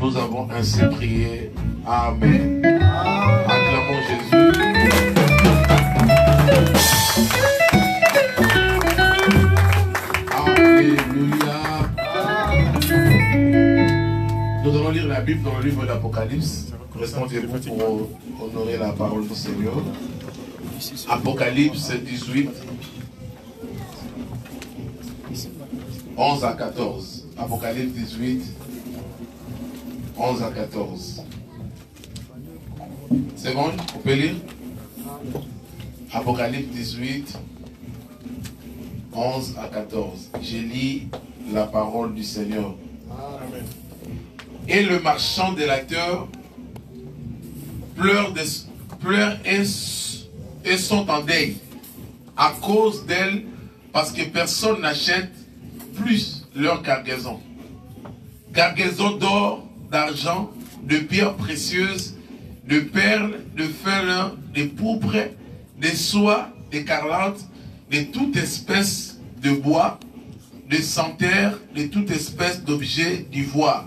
Nous avons ainsi prié. Amen. Acclamons Jésus. Alléluia. Nous allons lire la Bible dans le livre d'Apocalypse. Restons debout pour honorer la parole du Seigneur. Apocalypse 18, 11 à 14. Apocalypse 18, 11 à 14. C'est bon? On peut lire? Apocalypse 18, 11 à 14. Je lis la parole du Seigneur. Amen. Et le marchand délateur pleure et sont en deuil à cause d'elle, parce que personne n'achète plus leur cargaison. Cargaison d'or, d'argent, de pierres précieuses, de perles, de feuilles, de pourpre, de soie, d'écarlate, de toute espèce de bois, de santerre, de toute espèce d'objet d'ivoire,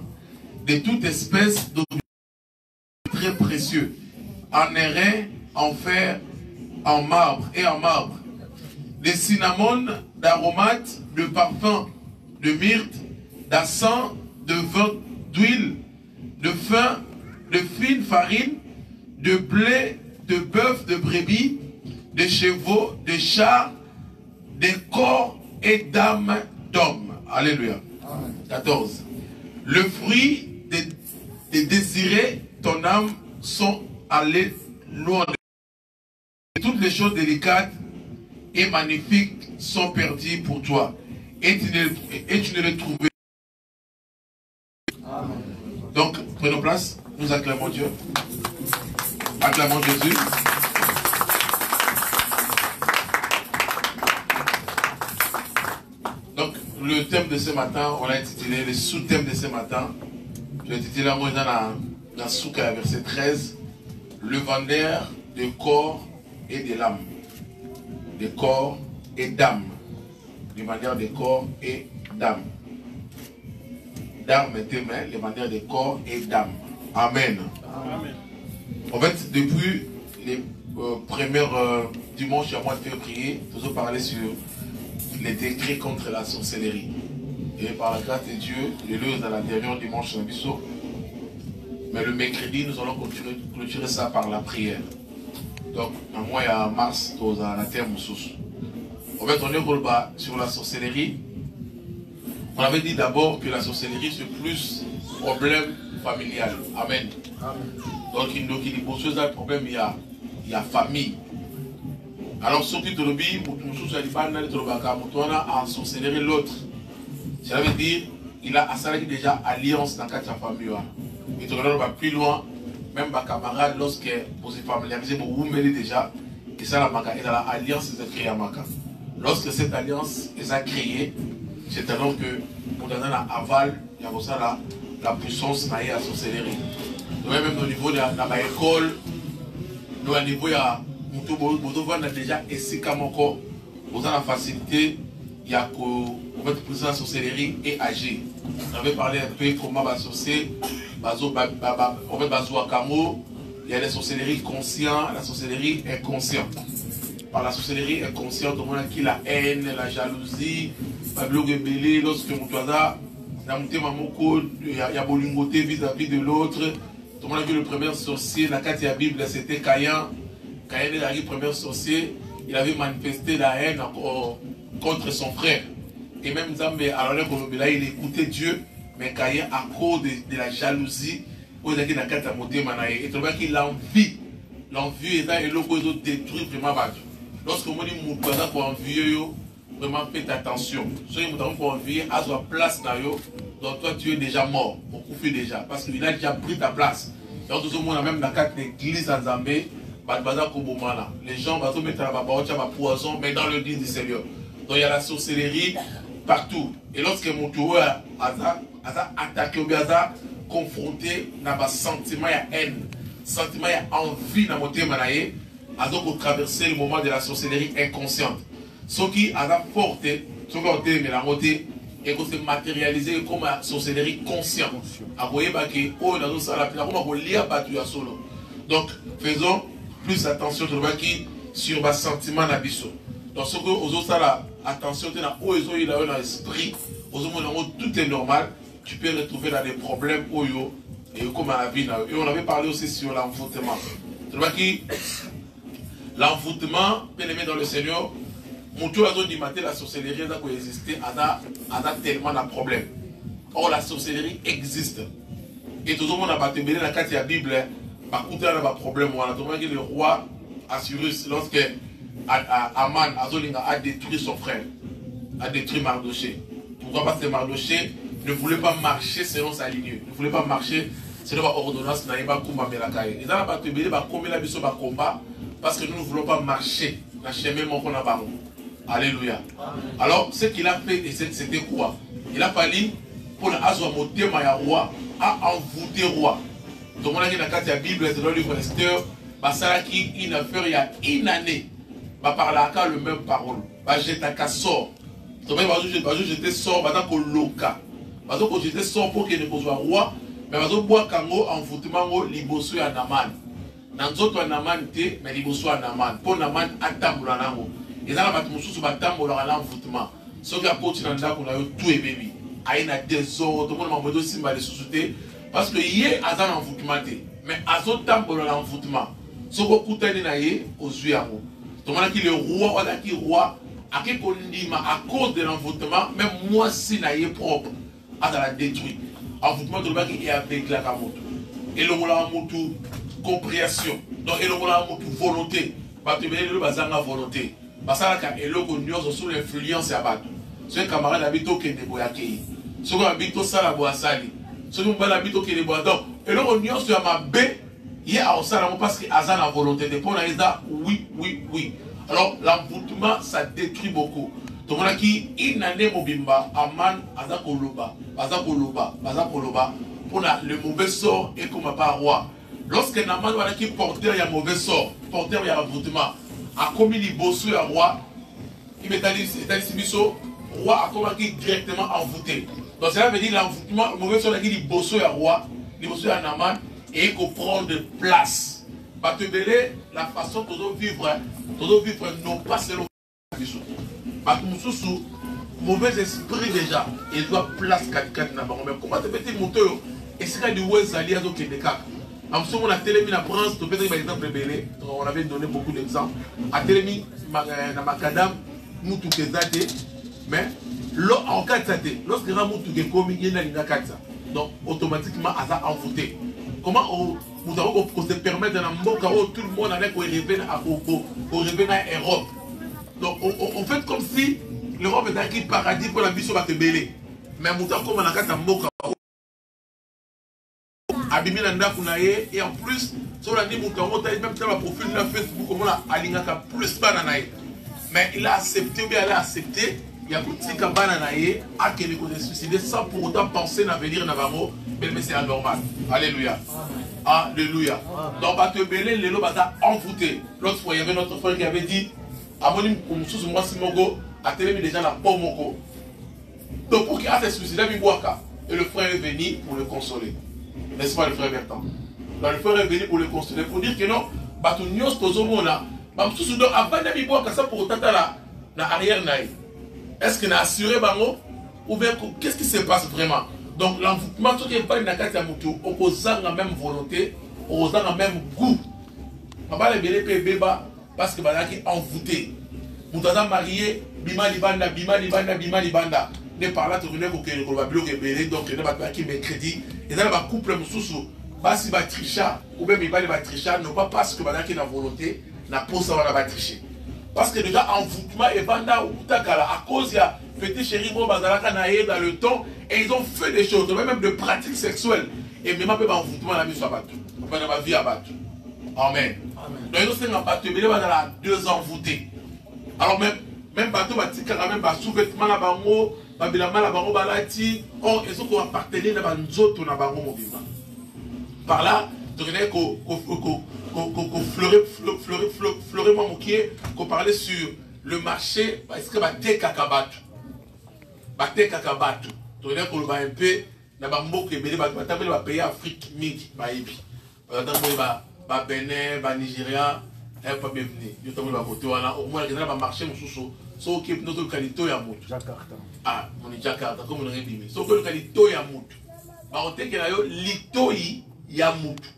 de toute espèce d'objet très précieux, en airain, en fer, en marbre et en marbre, de cinnamon, d'aromates, de parfums, de myrte, d'encens, de vin, d'huile, de fin, de fine farine, de blé, de bœuf, de brebis, de chevaux, de chars, de corps et d'âmes d'hommes. Alléluia. 14. Le fruit des désirés, ton âme, sont allés loin de toutes les choses délicates et magnifiques sont perdues pour toi. Et tu ne les trouvais. Donc, prenons place, nous acclamons Dieu. Acclamons Jésus. Donc, le thème de ce matin, on l'a intitulé, le sous-thème de ce matin, je l'ai intitulé moi dans Souka, verset 13, le vendeur de corps et de l'âme. De corps et d'âme. Le vendeur de corps et d'âme. D'âme et mains, le vendeur de corps et d'âme. Amen. Amen. En fait, depuis les premiers dimanches à mois de février, nous avons parlé sur les décrets contre la sorcellerie. Et par la grâce de Dieu, le lieu dans la dernière dimanche de Bissau. Mais le mercredi, nous allons clôturer ça par la prière. Donc, en mois de mars, nous avons la terre moussous. En fait, on est sur la sorcellerie. On avait dit d'abord que la sorcellerie, c'est plus problème familial. Amen. Donc, il y a un problème, il y a famille. Alors, ce qui te le dit, en sorcellerie l'autre. Ça veut dire qu'il a déjà alliance dans la famille. Et tu vas plus loin, même ma camarade, lorsque vous êtes familiarisé, vous mettez déjà, et ça, l'alliance est créée à Maka. Lorsque cette alliance est créée, c'est alors que nous avons un aval, il y a ça la puissance de la sorcellerie. Nous même au niveau de l'école, nous au niveau de a déjà essayé encore, vous avez la facilité, il y a que la sorcellerie et agir. On avait parlé un peu comment associer, il y a la sorcellerie consciente, la sorcellerie inconsciente. Par la sorcellerie inconsciente, on a qui la haine, la jalousie, lorsque il y a bolingoté vis-à-vis de l'autre. Tout le monde a vu le premier sorcier, la carte de la Bible, c'était Caïn. Caïn est le premier sorcier, il avait manifesté la haine contre son frère. Et même Zambé, alors là, il écoutait Dieu, mais Caïn, à cause de la jalousie, il a dit la carte à monter, et tu vois qu'il a l'envie est là, et l'autre, il détruit vraiment. Lorsque on dit que pour envier, vraiment faites attention. Si vous avez pour envier, à sa place, donc toi tu es déjà mort, on coupe déjà, parce qu'il a déjà pris ta place. Donc tout le monde a même la carte d'église en Zambé, les gens vont mettre la poison, mais dans le dit du Seigneur. Donc il y a la sorcellerie partout. Et lorsque mon tour a attaqué, confronté, il y a sentiment, il y a haine, sentiment, il y a envie de monter, pour traverser le moment de la sorcellerie inconsciente. Ce qui a forte, ce qui a été, mais la montée, et qu'on se matérialiser comme une sorcellerie consciente. Donc, faisons plus attention sur le sentiment d'Abisso. Donc, ce que vous avez attention dans l'esprit, tout est normal, tu peux retrouver dans des problèmes et comme à la vie. Et on avait parlé aussi sur l'envoûtement. L'envoûtement, bien aimé dans le Seigneur, mon tour a dit que la sorcellerie a existé, a tellement de problèmes. Or, la sorcellerie existe. Et tout le monde a battu dans la carte de la Bible, il y a un problème. Le roi Assyrus, lorsque Aman a détruit son frère, a détruit Mardoché. Pourquoi? Parce que Mardoché ne voulait pas marcher selon sa ligne, ne voulait pas marcher selon l'ordonnance de Kumba Melakaï. Ils ont battu le combat parce que nous ne voulons pas marcher dans le chemin qu'on a barré. Alléluia. Alors, ce qu'il a fait, c'était quoi? Il a fallu pour l'Azwa Motema roi à envoûter roi. Donc, on a dit dans la Bible, c'est dans le livre Esther, Basalaki, une affaire il y a une année, par là, le même parole. J'étais sort. Donc, j'étais sort, je loka. J'étais sort pour qu'il ne soit roi, mais je bois kango envoûtement, liboso ya Naman. Dans d'autres Naman, mais liboso ya Naman. Pour Naman, attendre nango. Et dans la bataille, je vais l'envoûtement. Ce qui a continué dans tout est bébé. Il y a des ordres, tout le monde m'a dit de sous-souter. Parce que hier, il y a un envoûtement. Mais à ce temps, il y a un envoûtement. Ce qui a continué aux yeux. Donc, le roi, à cause de l'envoûtement, même moi, si je suis propre, à la détruire. L'envoûtement, est avec la camotte. Et le roi a une compréhension. Donc, et le roi a une volonté. Parce que le roi a une volonté. Parce que nous sommes sous l'influence de Abad. Ce camarade habite au Kenya, ce qui habite au Salaboasali, ce qui habite au Kenya. Donc, et là, on est sur ma baie, il y a un salam parce qu'il y a la volonté de prendre oui, oui, oui. Alors, l'envoûtement, ça détruit beaucoup. Donc, on a qui, il n'a pas mobimba, aman, azakoloba, pour le mauvais sort et comme pas roi. Lorsque Naman a qui porteur, il y a mauvais sort, porteur, il y a l'envoûtement. A commis les bossous à roi, il m'a dit roi a commencé directement envoûté. Donc cela veut dire l'envoûtement, le mauvais sort qui dit bossous à roi, les bossous à Naman, et il faut prendre place. Parce que la façon de vivre non pas selon la vie. Parce que mauvais esprit déjà, il doit place 4-4 dans le même combat. Petit moteur, et c'est là du West Alliance au Québec. On a télémis la France, on avait donné beaucoup d'exemples. A télémis dans Macadam, nous tous les athées, mais en cas de lorsque Ramoutou est commis, il y a une carte. Donc automatiquement, ça a envoûté. Comment nous avons se permettre dans le monde où tout le monde allait revenir à l'Europe. Donc on fait comme si l'Europe était un paradis pour la mission de Bélé. Mais nous avons comme on a carte et en plus, sur la même temps, même dans le profil de Facebook, on a Alingaka plus bananaï. Mais il a accepté, ou bien elle a accepté, il y a petit bananaï à qu'elle est suicidée sans pour autant penser à venir Navamo, mais c'est anormal. Alléluia. Alléluia. Donc, Batebele, les lots bata envoûté. L'autre fois, il y avait notre frère qui avait dit Amonim Koumsous, moi, Simogo, a télé déjà la Pomoko. Donc, pour qu'il a se suicidé, et le frère est venu pour le consoler. N'est-ce pas le frère Bertrand? Donc le frère est venu pour le consoler. Pour dire que non, Batunios Tozomona, avant de boire ça pour autant la arrière naïf. Est-ce qu'il a assuré Bango? Ou bien qu'est-ce qui se passe vraiment? Donc l'envoûtement, ce qui est pas une carte à Moutou, opposant la même volonté, opposant la même goût. Papa le bébé bébé parce que Banaki est envoûté. Moutaza marié, Bima Libanda, Bima Libanda, Bima Libanda. Ne par là, tu venais pour que le bloc est belé, donc il n'y a pas qui met crédit. Et dans le couple, si va tricher, ou même il va tricher, non pas parce que Banaki a volonté, n'a pas ça va tricher. Parce que déjà, envoûtement et Banda ou Takala, à cause il y a petit chéri, Bazalaka naïe dans le temps, et ils ont fait des choses, même de pratiques sexuelles. Et même un peu d'envoûtement, la mise à battre. On va dans ma vie à battre. Amen. Donc, ils ont battu, mais ils ont 2 envoûtés. Alors, même bateau, même sous-vêtement, la bango, babilama, la bango, balati, or, ils ont appartenu à Banzoto, la bango, mobile. Par là, tu connais qu'on fleurait mon mouquier, qu'on parlait sur le marché, est-ce que va te kakabat. bateka kabatu to dire ko ba un peu na ba mboka ebele ba pays Afrique mingi ba yebi ba Benin ba Nigeria pas bienvenue yo to ba côté wana au moins que ba marché mususu so ki notre qualité ya mutu Jakarta mon Jakarta comme on ngi so ko qualité ya mutu ba oteke na yo litoi ya mutu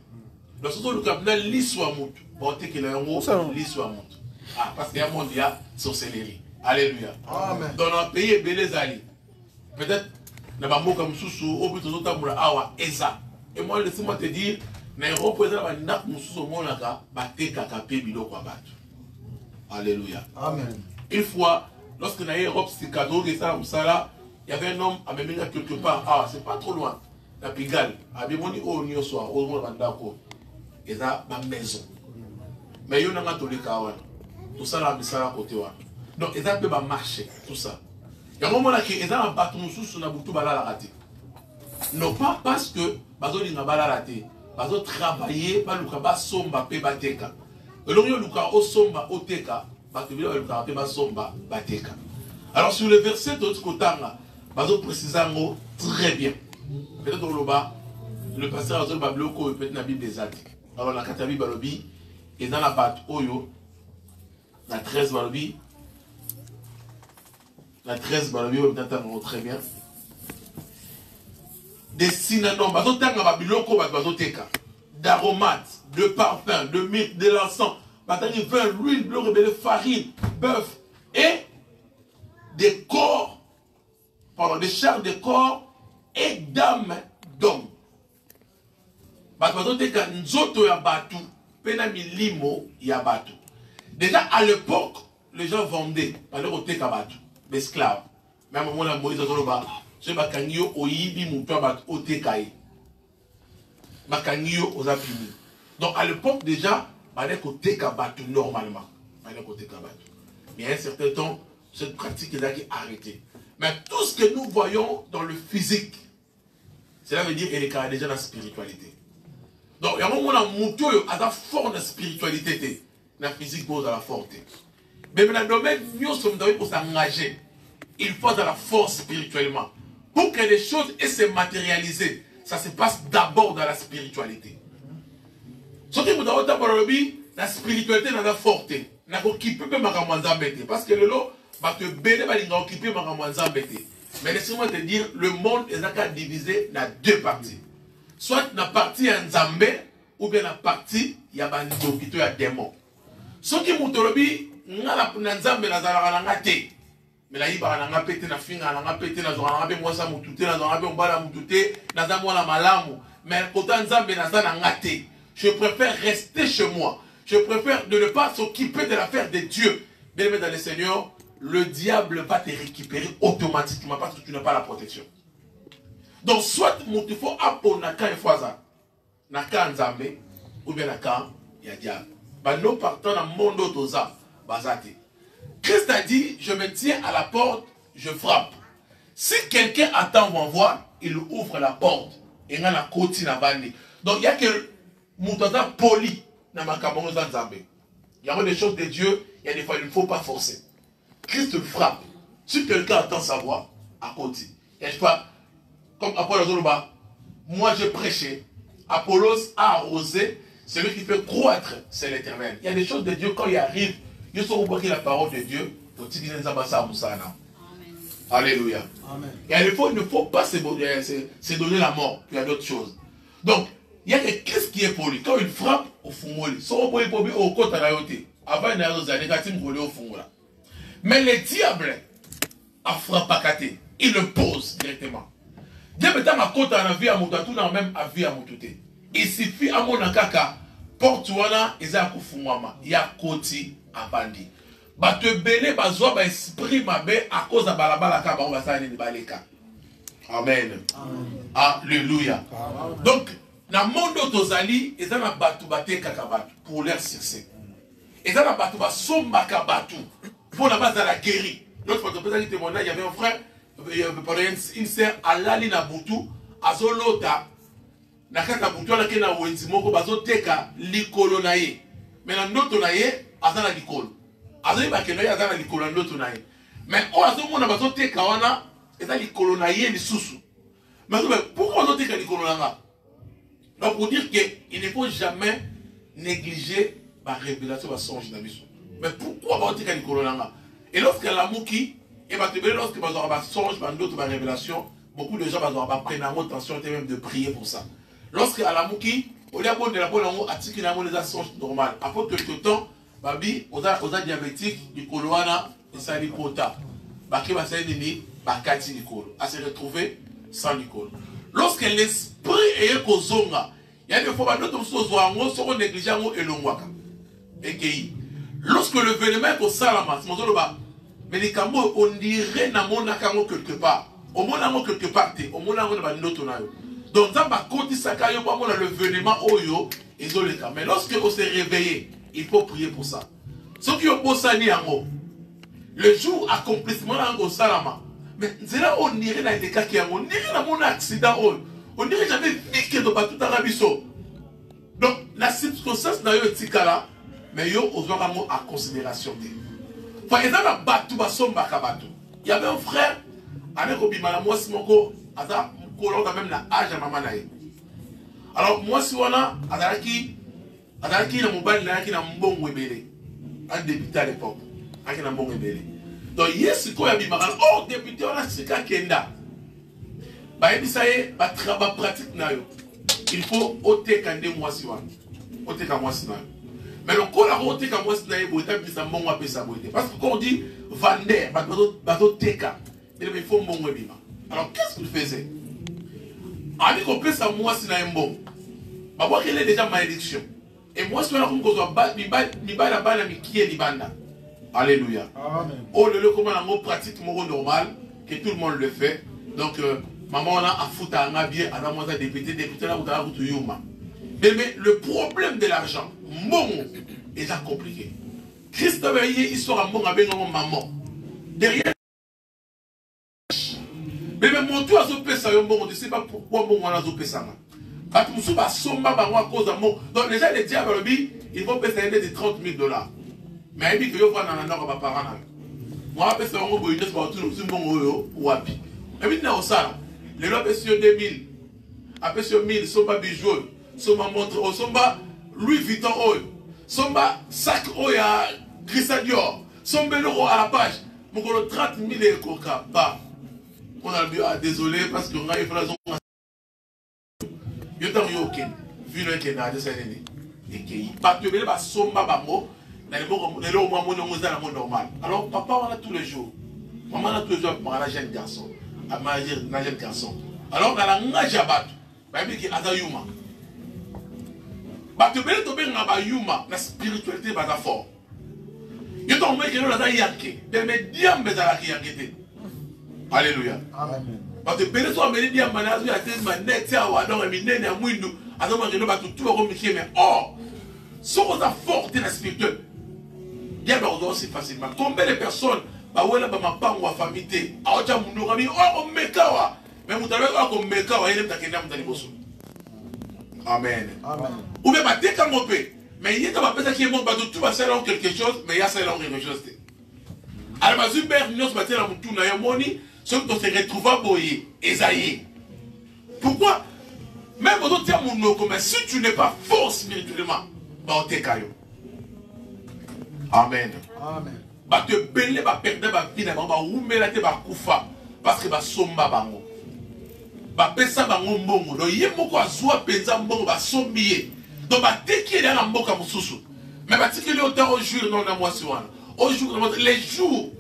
donc so le cap na liswa mutu ba oteke na yo liswa mutu parce que ya monde ya sorcellerie. Alléluia. Amen. Dans un pays ebele zali peut-être na ba mboka mususu au but to tamula awa eza et moi laisse-moi te dire na Europe eza ba ndak mususu monaka bateka ka pe biloko abatu. Alléluia. Amen. Une fois lorsque na Europe c'est cadeau que ça musala il y avait un homme à Meminga quelque part c'est pas trop loin la Pigalle a bimoni o nyo soir au moins bandako eza ba maison mais yo na toleka wana tout ça la misala côté wana donc eza pe ba marché tout ça. Il y a un moment qui est un bâton sous la boutou balala raté. Non pas parce que bazo linga balala raté, bazo travailler ba luka ba somba pe bateka. Elonyo luka o somba o teka, ba te bila luka pe ba somba bateka. Alors sur le verset de l'autre côté là, bazo précisément très bien. Peut-être dans le bas, le pasteur Azol Babloko peut-être na Bible des actes. Alors la katabi balobi et dans la batte oyo la 13 balobi. La 13, on entend très bien. Des synonymes, d'aromates, de parfums, de myrrhe, de l'encens, vin, l'huile, de farine, bœuf et des corps, pardon, des chars de corps et d'âmes d'hommes. Déjà à l'époque, les gens vendaient, l'esclave. Même au moment où Moïse a dit, je bakangio oyibi mutua bat otekaye. Bakangio osa puni. Donc à l'époque déjà, il y a battu normalement. Mais à un certain temps, cette pratique est arrêtée. Mais tout ce que nous voyons dans le physique, cela veut dire qu'il est déjà dans la spiritualité. Donc il y a un moment où il y a une forte spiritualité. La physique pose à la forte. Mais dans le domaine, nous sommes pour s'engager. Il faut de la force spirituellement. Pour que les choses aient se matérialiser, ça se passe d'abord dans la spiritualité. Ce qui vous donne d'abord la spiritualité dans la forte. Parce que le lot va te bénir, va occuper mais laissez-moi te dire, le monde est divisé dans deux parties. Soit la partie en Nzambe, ou bien la partie, il y a un démon. Ce qui vous donne nga na nzambe na zalaka na te mais la yiba na nga pété na finga na nga pété na zonga na be mwasa mutute na zonga be mbala mutute na za mwana malamu mais kota nzambe na za na te. Je préfère rester chez moi. Je préfère de ne pas s'occuper de l'affaire de Dieu. Bien aimé dans le Seigneur, le diable va te récupérer automatiquement parce que tu n'as pas la protection. Donc soit il faut apprendre naka une fois ça naka nzambe ou bien naka ya diable. Bah non partant dans monde autoza. Christ a dit, je me tiens à la porte, je frappe. Si quelqu'un attend mon voix, il ouvre la porte. Et il y a la côte na bandi. Donc il y a que Moutaza poli na makabango zanzambe. Il y a des choses de Dieu, il y a des fois il ne faut pas forcer. Christ frappe. Si quelqu'un attend sa voix, à côté. Il y a des fois, comme Apollos Zoluba, moi je prêchais, Apollos a arrosé, celui qui fait croître, c'est l'Éternel. Il y a des choses de Dieu quand il arrive. Ils sont oubliés la parole de Dieu. Alléluia. Amen. Et il ne faut pas se donner la mort. Il y a d'autres choses. Donc, il y a qu'est-ce qui est poli. Quand il frappe au fumoli, au côté avant au mais le diable a frappé à côté. Il le pose directement. Dieu mettant ma côte à la vie à Moutatou, même à vie à Moutouté. Il suffit à mon kaka. Porte wana eza kufungwama ya koti abandi ba te belé bazwa ba esprit mabe à cause de balabala ka ba basani ni baleka. Amen. Alléluia. Donc na mondo tozali eza na batu bateka ka batu pour leur succès. Eza na batu ba somba ka batu pour la base de la guéri. L'autre fois peut-être témoignage, il y avait un frère une sœur alali na butu azolota nakata butu ala kena wenzi moko bazoteka likolo na ye mais na ndoto na ye azana likolo azoyi bakeno ye azana likolo na ndoto na ye mais o azomona bazoteka wana Et ça, les colonnaillés, les sous-sous. Mais pourquoi on dit que les colonnaillés? Donc, pour dire qu'il ne faut jamais négliger la révélation de la songe d'Abisso. Mais pourquoi on dit que les colonnaillés? Et lorsque la mouki, et lorsque on a la songe, d'autres révélations, beaucoup de gens vont prendre attention et même de prier pour ça. Lorsque la mouki, on a de la bonne article les songe normal. Après quelques temps, babi, on a diabétique, du colonna, et ça dit quota. Baki va s'aider, bakati Nicole, à se retrouver sans Nicole. Lorsque l'esprit est kozonga, il y a des fois que nous sommes négligents et l'ongwaka. Et lorsque le vénement est au salama, mais les camos, on dirait na mon akamo quelque part. Au moins quelque part, au moins na notre nayo. Donc ça va côté sakayo pas le vénement oyo ils ont les cas. Mais lorsque on s'est réveillé, il faut prier pour ça. Ceux qui ont bossé le jour accomplissement au salama. Mais c'est là où on dirait dans les cas qui ont, on dirait dans mon accident, on dirait jamais vu que dans tout arabiso. Donc la circonstance n'a eu tikala, mais yo osera mo à considération. Par exemple, il y avait un frère, avec Obimala, moi si mon go, ada kolon quand même la âge à maman naïe. Alors moi si on a adaki na mobile na qui na mbongo ebele, un député à l'époque, qui na mbongo ebele. Donc yes quoi Obimala, oh député on a sika kenda. Bah et ça y est, bah travail pratique na yo. Il faut ôter kande moi si on, ôter quand moi si na. Mais le coup, la route comme moi, c'est un bon parce que quand on dit Vander, bateau teka, il faut un bon webima. Alors qu'est-ce qu'il faisait? On dit qu'on peut ça, moi, c'est un bon. Mais moi, qu'il est déjà malédiction. Et moi, si on a comme qu'on soit ni ba la bana, mais qui est ni banda. Alléluia. Amen. Oh, le comment on pratique mon normal, que tout le monde le fait. Donc, maman, on a à foutre à un bien, à la moitié député, là où tu as un yuma. Mais le problème de l'argent, bon, est là compliqué. Christ avait dit, il sera bon avec maman. Derrière. Mais mon tour à ce pesa, on ne sait pas pourquoi bon on a ce pesa. Parce que nous sommes à cause de mon. Donc les gens les diables, ils vont payer de $30,000. Mais il dit que je vois dans la nord à parents. Moi, je vais payer un peu de bon ou wapi. Mais maintenant, au sala, les lois payent 2000. Après sur 1000, sont pas bijoux. Somba montre, somba Louis Vuitton, somba sac à Grissadior, somba l'euro à la page. Mon gros 30 000 euros, pas. On a dit, ah désolé, parce qu'on a eu la zone. Il y a eu aucun. Vu le Kenya de cette année. Et qui pas de belle, somba bamo, dans le monde normal. Alors, papa, on a tous les jours. Maman, on a tous les jours pour un jeune garçon. À un jeune garçon. Alors, dans la Najabat, il y a Azayuma. Tu peux tomber dans yuma, la spiritualité va fort. Tu tombes dans la yake, mais diam bezala ki yakete. Alléluia. Amen. Tu peux tomber dans diam manazu ya te manete awa donc minene ya mwindu, azoma ngeno ba tout ko mikie mais oh, so on a fort dans la spiritualité. Diam ba aussi facilement. Combien de personnes ba wela ba mapango wa famille, aocha mundu ngami oh mekawa. Mais mutabe ko mekawa ile mtakenda mtani boso. Amen. Amen. Ou bien, mais il y a des qui est bon, tout va faire quelque chose, mais il y a quelque chose. Alors, je vais nous battre dans tout na yomoni, ceux qui se retrouvent à boyer, Esaïe. Pourquoi? Même quand tu as mon nom, mais si tu n'es pas fort spirituellement, bah t'es caillou. Amen. Amen. Bah te belé, bah perdre, bah vie, bah oumer la tête, bah koufa, parce que bah somba bango. Bah pesa bango mbongo, donc yé moko azwa penza mbongo bah sombiye. Donc bah dès qu'il est dans la mboka mususu, mais bah si qu'il est autant au jour non na moi siwana, au jour les jours,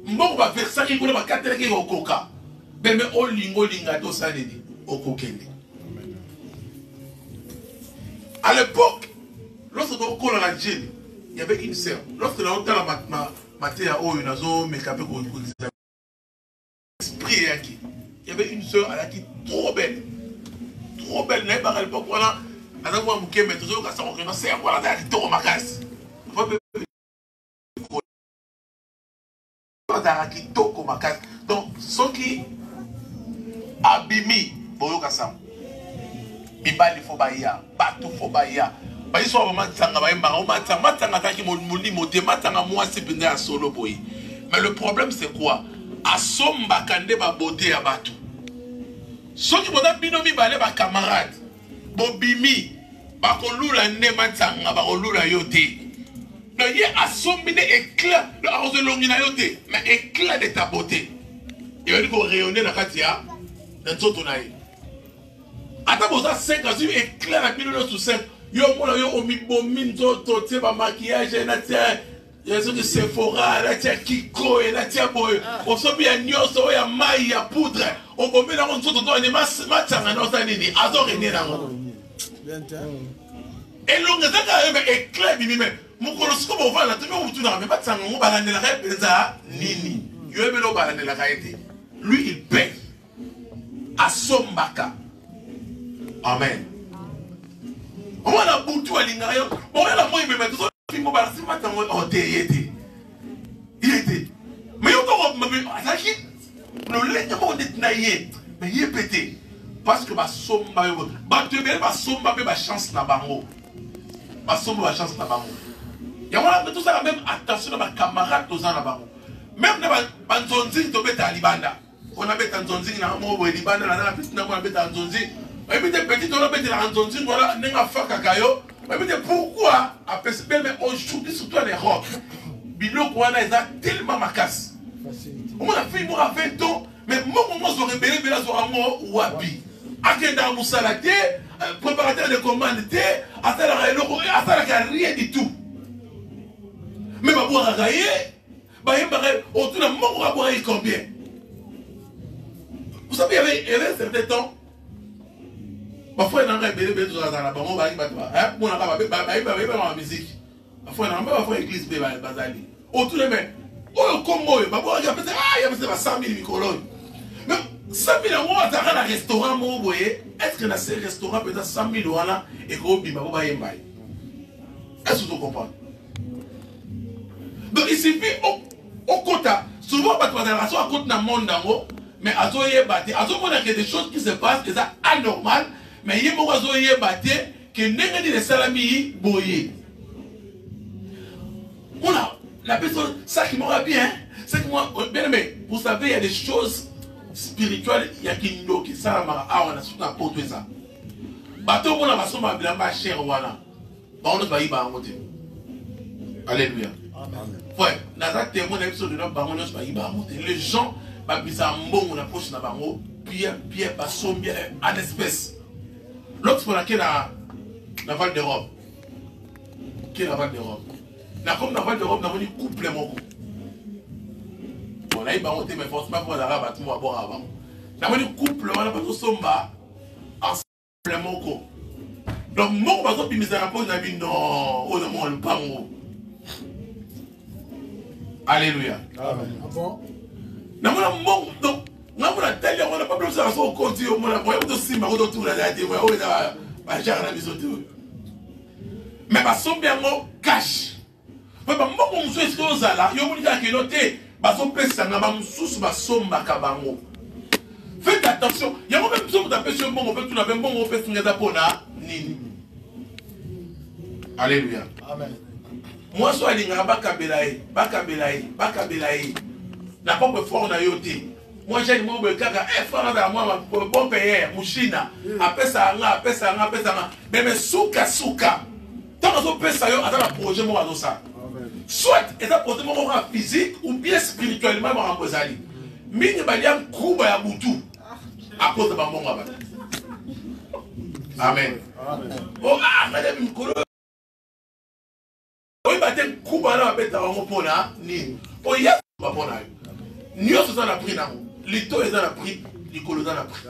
mbongo bah versa qui connaît bah katele qui au coca, mais au linga to saneni au kokende. À l'époque, lorsque on a la gêne, il y avait une sœur. Lorsque on a entendu la matière à eau, une azo, mais capé qu'on esprit qui. Il y avait une sœur qui trop belle. Trop belle, n'est pas à l'époque, voilà. Elle a un bouquet, mais toujours quand ça on sait, voilà, elle est trop macasse. Donc, ceux qui abîment, Boyoka Sam. Ibali faut baïa, Batou faut baïa. Baïa soit vraiment tanga, matanga taki mouli moté, matanga moi c'est pendant à solo boy. Mais le problème c'est quoi? asombaka nde babote ya bato. Soki boza bino mibale ba camarade bobimi bakolula nde matanga bakolula yo te. Donc il y a assombé éclat de mais éclat de ta beauté. Il va dire qu'on rayonne dans Katia, dans tout ton aïe. Attends, vous avez 5 ans, éclat à 1000 sur 5. Yo, moi, yo, omi bomine, to, tu sais, maquillage, na tia, ya so de Sephora, na tia Kiko, na tia boy. On se bien nyoso, ya maille, ya poudre. On bomine dans tout ton aïe, matanga, non, ça n'est ni, azor et né dans. Et l'on est à éclat, bimi, mais. Mukolosko bo vala tu me utuna mais batanga ngo balandela ka penza nini yebelo balandela ka été lui il paie asombaka amen on la butu alinga yo on la moi me mettre fimo balasi matango o te yete il était mais yo ko me ataki no lenye ko dit na ye mais il est pété parce que ba somba yo ba te be ba somba be ba chance na bango ba somba ba chance na bango. Il y a tout ça, même attention à mes camarades, tous en avant. Même dans les zonzing, tu es à Libanda. On a fait un zonzing, on a fait Libanda, on a fait un zonzing. Et puis, petit, on a fait un zonzing, voilà, on a fait un cacayo. Et puis, pourquoi, après ce même aujourd'hui, surtout les robes, Bilo, on a tellement ma casse. On a fait 20 ans, mais moi, on se rebelle, mais là, on a moi, Wabi. Akenda Moussalate, préparateur de commande, à la rien du tout. Mais ma boire à railler, autour de mon rapport combien? Vous savez, il y avait un certain temps, ma frère n'a pas été dans la banque, on va y battre. On n'a pas fait la musique. Ma frère n'a pas fait l'église de Bazali. Autour de moi, oh, comme moi, ma boire, il y a 100 000 micrologues. Mais 100 000 euros, tu as un restaurant, vous voyez, est-ce que dans ce restaurant, peut-être 100 000 euros, et qu'on bima, vous voyez, est-ce que vous comprenez? Donc il suffit au quota. Souvent, parce que la relation à côté dans le monde, mais à ce moment il y a des choses qui se passent, qui sont anormales, mais il y a des choses qui se passent, que les salami boyé. On a la personne, ça qui m'aura bien, c'est que moi, bien aimé, vous savez, il y a des choses spirituelles, il y a qui nous qui ça, on a surtout un pot de ça. Bateau, on a ma somme à bien cher, voilà. On ne va y pas monter. Alléluia. Ouais, les gens, on approche bien, en espèce. L'autre pour laquelle la Val d'Europe. Qui est la Val d'Europe? Comme la Val d'Europe, on a dit couple mon coup. On a eu baroté, mais forcément, pour la rabat, moi, boire avant. On a dit couple, on a pas tout somba, ensemble mon coup. Donc, mon bateau, puis mes rapports, on a dit non, on a dit pas mon. Alléluia. Amen. Donc, on a pas besoin de faire continue, on a pas besoin de tout la tête, mais ma somme bien cash. Mais moi, on se dit que là, il y a un qui noté, son pèse, ma somme, faites attention, il y a même besoin de faire bon, on peut tout avoir bon, on peut tout avoir Alléluia. Amen. Moi, je suis allé à Bakabelaï. La pompe fort na yoté. Moi, j'ai dit, frère, moi, bon payeur, Mouchina. Après ça, mais souka. Tant que vous faites ça, vous avez un projet, moi, ça. Soit, c'est un projet physique ou bien spirituellement, moi, en Bozali. Mais il y a un coup à Boutou à cause de ma maman. Amen. Oh, madame Mikolo. Oui, bah, t'es coupé là, bête à Romopona, ni. Oh, il y a pas pour là. Nous sommes dans la prix, les taux sont dans la prix, les colos dans la prix.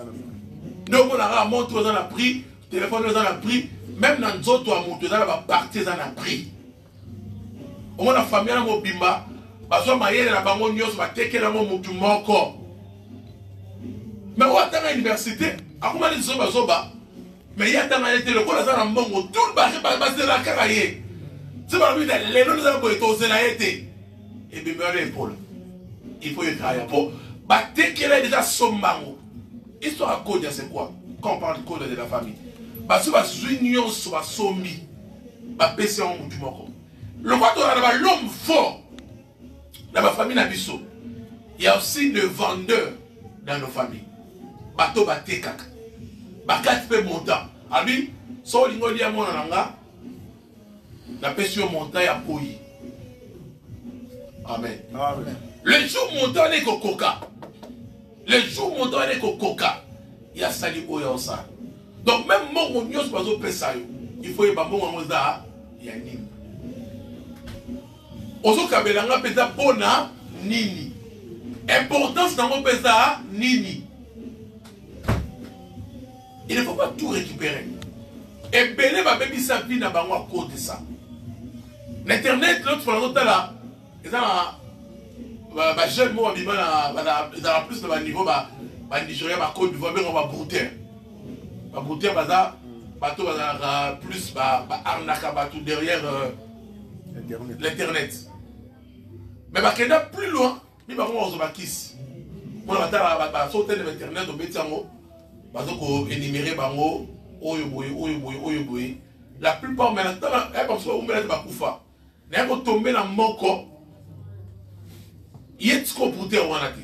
Donc, on a monté dans la prix, téléphone dans la prix, même dans les autres, on a monté partie dans la prix. On a la famille à Mobimba, parce que ma yère la bango nyos va teke la mon moko. Mais on a à l'université, à comment ils sont bazoba. Mais il y a tant à le quoi dans la mongo, tout le barré basé la caraye. C'est pas lui les noms nous avons été osé la été. Et bien l'épaule. Il faut y travailler pour. Bah dès qu'elle est déjà sombango. Histoire à code c'est quoi? Quand on parle de code de la famille. Bah si vous union soit sommi. Bah PC en moko. Le roi de l'homme fort. Dans ma famille n'a biso. Il y a aussi le vendeur dans nos familles. Bateau batekaka. Bakati pe montant. A lui, so lingo li amona nanga. La pêche montant ya poyi. Amen. Amen. Le jour montant est coca. Le jour montant est coca. Il y a sali oya osa. Donc même mon nyos bazo pesa yo. Il faut y ba mon ngoza ya nini. Ozo kabelanga pesa bona nini. Importance dans mon pesa nini. Il ne faut pas tout récupérer. Et Béné va même sa vie n'a pas à cause de ça. L'internet, l'autre fois, l'autre là, ils ont jeune mot, ils ont plus de niveau, Nigeria, Côte d'Ivoire, mais on va brouter. Va brouter, bateau, plus, arnaque, tout derrière l'internet. Mais il y a plus loin, mais on va kiss. On va sauter de l'internet, on va mettre en énumérer bango oyo la plupart maintenant parce que on met ba kufa na ko tomber na moko yetsko puter wana te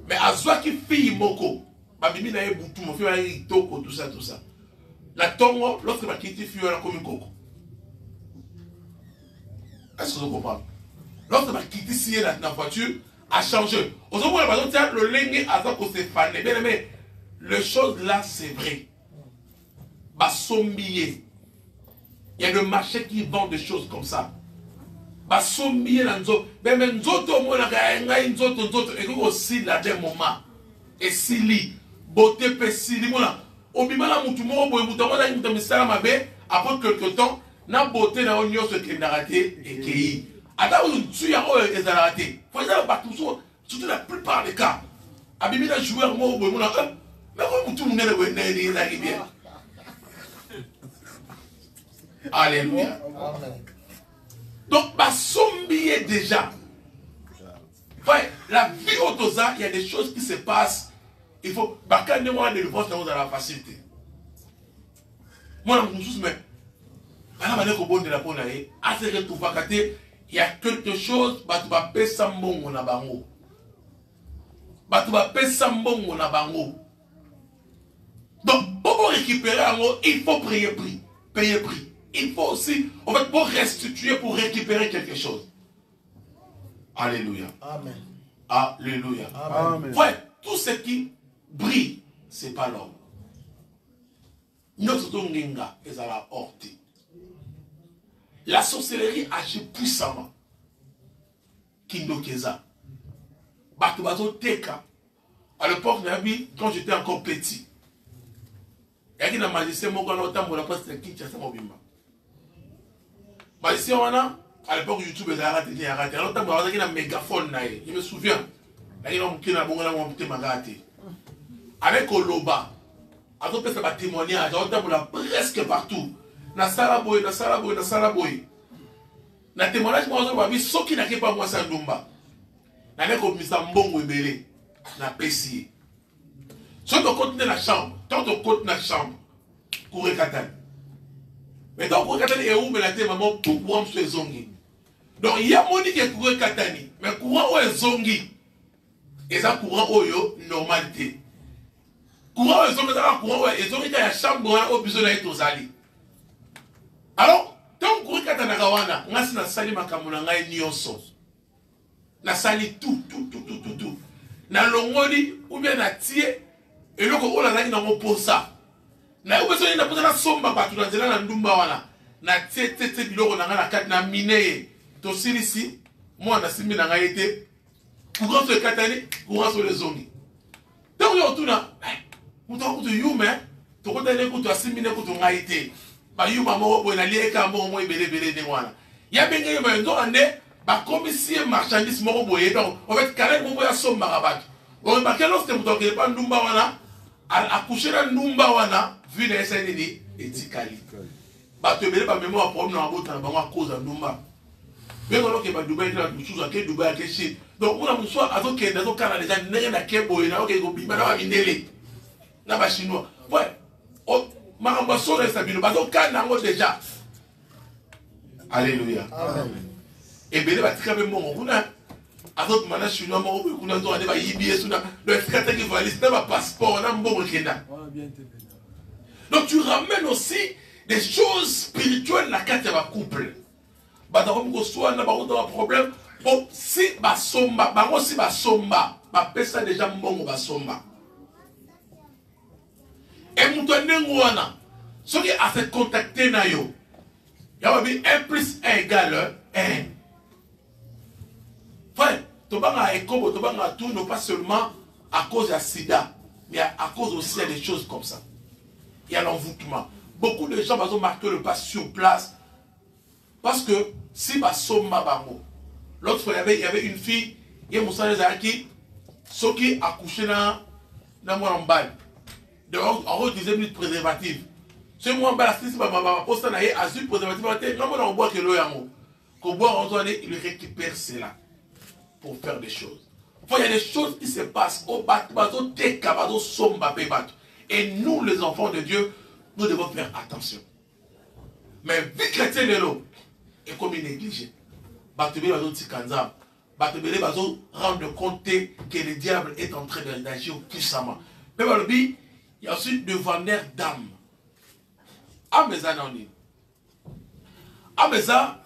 mais azwa ki fille moko ba bibi na ebutu mo fi ba itoko tout ça la tongo lorsque ba kiti fi na komi koko est-ce que vous comprenez lorsque ba kiti si na voiture a changé aux autres ba tiens le lengue azwa ko se fané bien mais les choses là, c'est vrai. Il y a le marché qui vend des choses comme ça. Même aussi là des moments. Et si li, beauté pesili, voilà. Au bimala mutumo, après quelque temps, na beauté na onyo ce qui n'a raté et qui. Alors tu as raté. Faut dire surtout la plupart des cas. Abimina joueur moi mais comment tout le monde est bien. Alléluia. Donc, sombier déjà. Ouais, la vie au Toza, il y a des choses qui se passent. Il faut. Quand nous avons des divorces, nous avons la facilité. Moi, je suis mais. Il y a quelque chose, tu vas payer ça mon bango. Tu vas payer ça mon bango. Donc, pour récupérer un mot, il faut payer prix. Il faut aussi, en fait, pour restituer, pour récupérer quelque chose. Alléluia. Amen. Alléluia. Amen. Ouais, tout ce qui brille, ce n'est pas l'homme. Notre tongenga est à la horte. La sorcellerie agit puissamment. Kindokeza. Batubazo Teka. À l'époque, quand j'étais encore petit, il y a un magicien qui a posté Kinshasa Mobimba. Magicien, à l'époque, YouTube était arrêté. Alors, il y a un mégaphone. Je me souviens. Il y a un avec Oloba. Alors, il y a un témoignage. Presque partout. Na Saraboy. Na témoignage, je suis sûr qu'il n'y a pas moi ça Ndumba. Na neko misambongo ebele. Na pesi. Si tu continues la chambre, quand tu continues la chambre, courir katane. Mais donc, courir katane est où, mais la tête, maman, pour moi, je suis zongi. Donc, il y a mon qui est courir katane, mais courant ou est zongi. Et ça, courant ou yo, normalité. Courant ou est zongi, ça courant ou est zongi, il y a la chambre, au besoin d'être aux alliés. Alors, tant que courir katane, on a na sali makamuna ngai nyonso. Na sali tout. Na longoli, ou bien na tie, et là, on a dit que ça. Na besoin de poser la somba partout dans la ndumba wana. Na tete biloko na ngana kat na mine. To silisi, moi na simi na ngaite. Courant sur le katane, courant sur les zongi. Donc yo tuna, muto kutu yume, to kota ne kutu asimine kutu ngaite. Ba yuma mo bo na lieka mo belé de wana. Ya benga yo ndo ande ba commissaire marchandise mo boye donc en fait kare mo ya somba rabat. On va quel autre muto ke pa ndumba wana. Accoucher dans Numba wana, vu les SND, et Tikali. Bato ebele ba mémoire problème na bota na bango à cause de Numba. Mais on que ba Dubaï na chose à que Dubaï que Chine. Donc on a besoin à que dans Canada déjà n'est na ke boy na que go bima na mindele. Na ba chinois. Ouais. Oh, maramba so resta bino ba donc kana ngo déjà. Alléluia. Amen. Ebele ba tika be mongo kuna azot mana chinois mo ko kuna to ane ba yibi esuna le kata ki valise na ba passeport na mbongo kenda. Donc tu ramènes aussi des choses spirituelles na kata ba couple. Ba da ko soit na ba ko da problème. Bon si ba somba ba aussi ba somba ba pesa déjà mbongo ba somba. Et muto nengo wana ce qui a fait contacter na yo. Ya ba bi 1 plus 1 égale 1. Frère, Tobanga Ekobo, Tobanga tout, non pas seulement à cause de sida, mais à cause aussi des choses comme ça. Il y a l'envoûtement. Beaucoup de gens ont marqué le pas sur place. Parce que si Basoma Bango, l'autre fois il y avait une fille, il y a Moussa Nezaki, ce qui a couché dans mon bail. Donc, en gros, 10 minutes préservative. C'est moi, si ma poste n'a pas azul préservative, non, on boit que l'eau est en haut. Qu'on boit, il récupère cela. Pour faire des choses. Il y a des choses qui se passent au bateau, et nous, les enfants de Dieu, nous devons faire attention. Mais vite chrétien de l'eau, et comme il négligé, rendre compte que le diable est en train d'agir puissamment. Mais il y a aussi de vendeurs d'âmes. Ameza Nani. Ameza,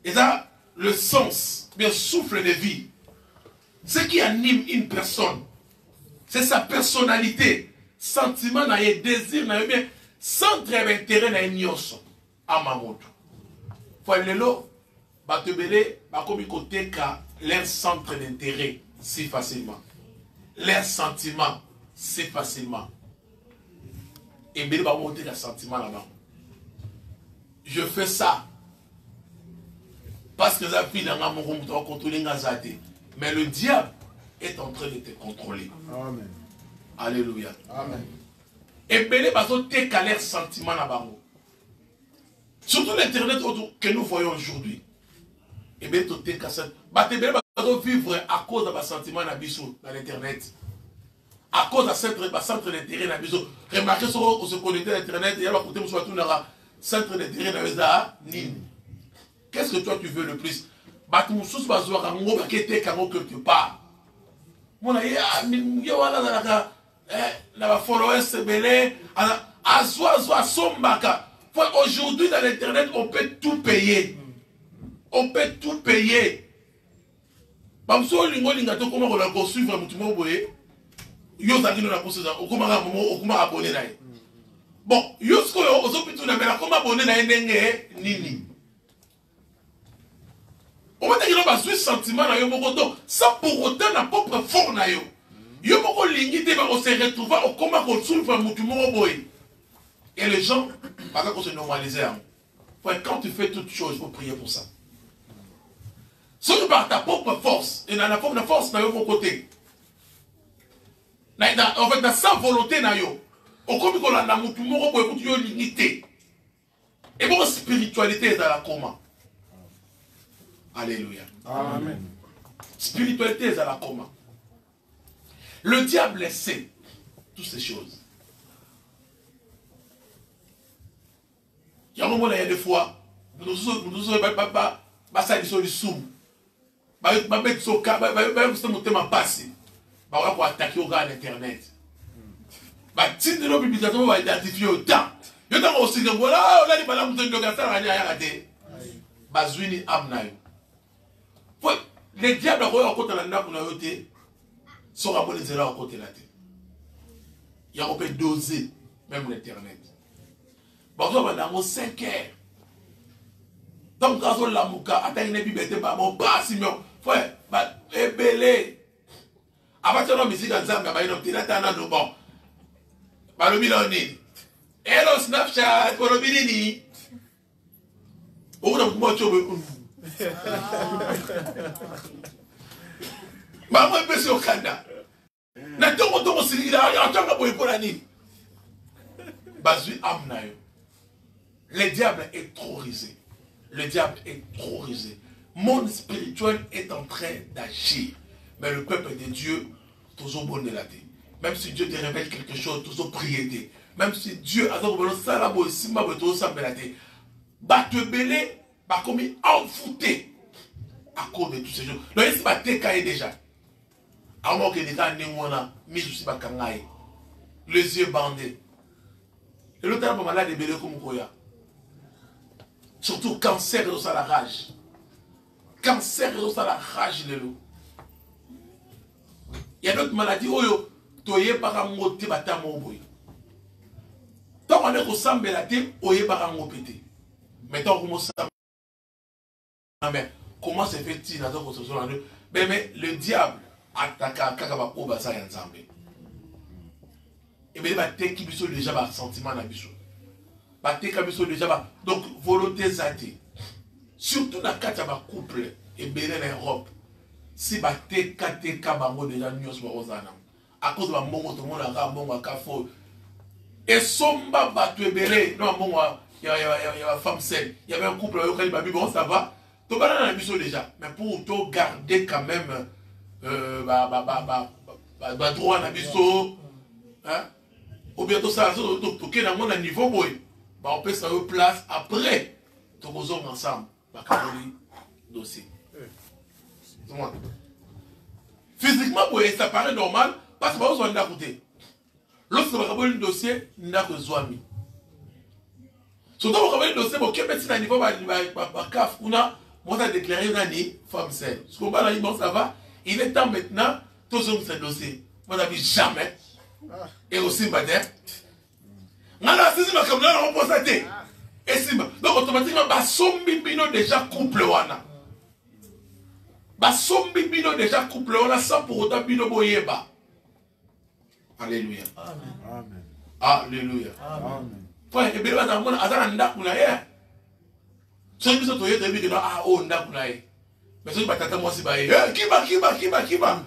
et ça, le sens. Bien souffle de vie. Ce qui anime une personne, c'est sa personnalité, sentiment, désir, bien centre d'intérêt na nyoso amamoto. Faut lelo batebele bakomi côté ka leur centre d'intérêt si facilement. Leur sentiment si facilement. Et bien ba monter le sentiment là-bas. Je fais ça. Parce que ça fille dans mon rond doit contrôler Ngazate. Mais le diable est en train de te contrôler. Amen. Alléluia. Amen. Et belé bazo te caler sentiment na bango. Surtout l'internet que nous voyons aujourd'hui. Et bien tout te cassette. Bah te belé bazo vivre à cause de ma sentiment na biso dans l'internet. À cause de centre d'intérêt na biso. Remarquez sur on se connecte à l'internet et il y a côté nous soit tout na centre d'intérêt na beza nini. Qu'est-ce que toi tu veux le plus? Batumusus bazoa ngo bakete kango quelque part. Mona ya wala na ba followers belé azwa sombaka. Aujourd'hui dans l'internet on peut tout payer. On peut tout payer. Bamso lingo linga to comment on la suivre mutu mo boye. Yo zakino na poser okuma abonné na. Bon, yo sko yo ozopitu na mela koma abonné na ndenge nini. On va dire que le sentiment sans pour autant la propre forme. Yo moko lingité on se retrouver au comment qu'on souffre mutumo boy. Et les gens parce qu'on se normalise. Quand tu fais toutes choses, il faut prier pour ça. Surtout par ta propre force et dans la forme de force na yo mon côté. En fait, dans sa volonté na yo. Au comme qu'on a mutumo boy pour yo limité. Et bon spiritualité dans la comment. Alléluia. Amen. Spiritualité est à la coma. Le diable sait toutes ces choses. Il y a un moment, il y a des fois, nous sommes pas du sous. Pour attaquer au gars d'internet. Si nous avons identifié autant, nous avons aussi dit voilà, on a dit voilà, nous avons dit bazwini amnayo. Les diables ont côté la nappe na yote sont abonnés à côté la tête. Il y a on peut doser même l'internet. Bon ça va dans 5 heures. Donc quand on la muka attend une bibliothèque ba mon pas Simon. Frère, ba ebele. Abacha no musique nzanga ba ino tinata na no bon. Ba lo biloni. Hello Snapchat, ko lo bilini. On a beaucoup de maman est passée au Canada. Le diable est trop risé. Le diable est trop risé. Monde spirituel est en train d'agir. Mais le peuple de Dieu, toujours bon de la tête. Même si Dieu te révèle quelque chose, toujours prier. Même si Dieu a dit ça, là, si ma voiture, ça me l'a dit. Bah, te belé. Bah comme envoûté. à cause de tous ces jours. Donc, il va te déjà. À moins que les gens mis aussi les yeux bandés. Et l'autre temps, malade est belé comme Koya. Surtout cancer de la rage. Cancer de la rage, les loups. Il y a d'autres maladies, oyo, toye para moté bata moboy. Tant qu'on est au sambe la tête, oye para mopété. Mais tant qu'on sambe, mais comment se fait-il dans notre construction? Mais le diable attaque à Kakaba Obasa et Nzambe. Et bien, il va te qui biso déjà par sentiment na biso. Va te qui biso déjà donc volonté zate. Surtout dans le couple et bien en Europe. Si va te kate kabango déjà nyos ba ozana. À cause de la mongo tout le monde a mongo kafo. Et somba ba tu belé non mongo il y a femme seule. Il y avait un couple au Kali Babi bon ça va. Tu vas dans la biso déjà mais pour te garder quand même droit na biso hein. Ou bien tout ça, tout dans mon niveau, on peut se place après, tout le monde ensemble, dossier. Physiquement, ça paraît normal, parce que vous avez un côté. Lorsque vous avez un dossier, vous avez un zoami. Surtout, vous avez un dossier, vous avez un niveau, vous avez déclaré une femme seule. Ce qu'on va dire, bon, ça va, il est temps maintenant, tout le monde a un dossier. Vous n'avez jamais. Et aussi Bader. Et donc automatiquement, Basombi Bino déjà couple wana. Basombi Bino déjà couple wana sans pour autant Bino Boyeba. Alléluia. Amen. Alléluia. Amen. Toi, et bien, on a un ndakuna ye. So you to ye debi que ah oh ndakuna ye. Mais so batata moi si ba ye. Kiba.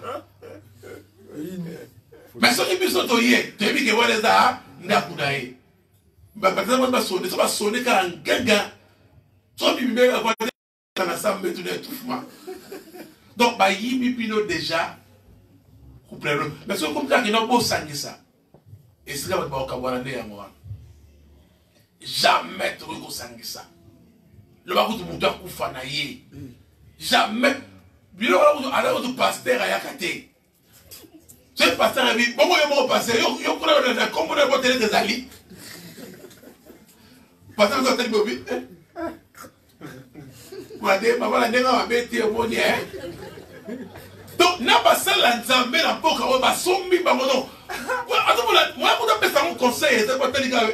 Mais ce qui est sur toi, tu es bien que voilà ça, n'a pas d'ailleurs. Mais peut-être pas sonner, ça va sonner car un gaga. Soit tu me vois dans la salle, mais tu n'es tout fou. Donc, bah, il pino déjà, couple. Mais ce comme ça, il n'a pas sangé ça. Et c'est là que tu vas avoir un moi. Jamais tu vas sangé ça. Le bagot de mon coup fanaillé. Jamais. Bien alors, tu pasteur à Yakate. Ce pasteur a dit, bon, moi, je vais passer. Je connais comment on va te des alliés. Pasteur, vous avez dit, Bobby. Vous avez dit, maman, la nègre va mettre au monde. Donc, n'a pas ça, l'ensemble, la poque, on va sommer, bah, non. Moi, quand on fait ça, on conseille, c'est pas tel gars.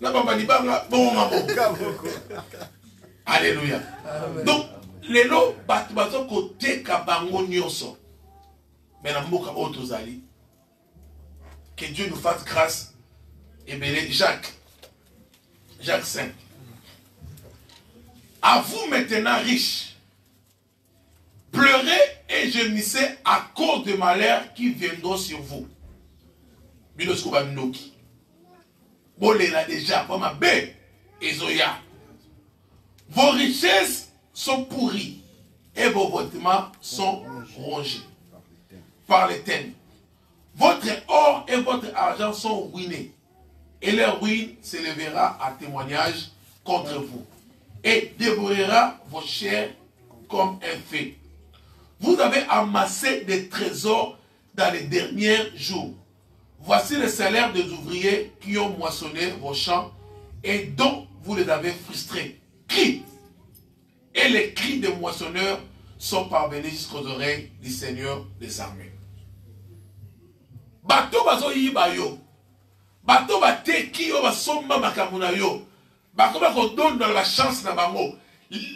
N'a pas dit, bah, bon, alléluia. Donc, les lots, bah, côté Kabango Nyonso. Mais dans beaucoup d'autres alliés. Que Dieu nous fasse grâce. Et bien, Jacques 5. À vous maintenant riches, pleurez et gémissez à cause des malheurs qui viendront sur vous. Bilosko Noki. Bolé là déjà, comme ma bé, et Zoya. Vos richesses sont pourries et vos vêtements sont rongés par les ténèbres. Votre or et votre argent sont ruinés. Et leur ruine s'élèvera à témoignage contre vous. Et dévorera vos chairs comme un feu. Vous avez amassé des trésors dans les derniers jours. Voici le salaire des ouvriers qui ont moissonné vos champs et dont vous les avez frustrés. Crie. Et les cris des moissonneurs sont parvenus jusqu'aux oreilles du Seigneur des armées. Bato bazo yiba yo. Bato bate ki yo basomba makamuna yo. Bato bako donne dans la chance na bango.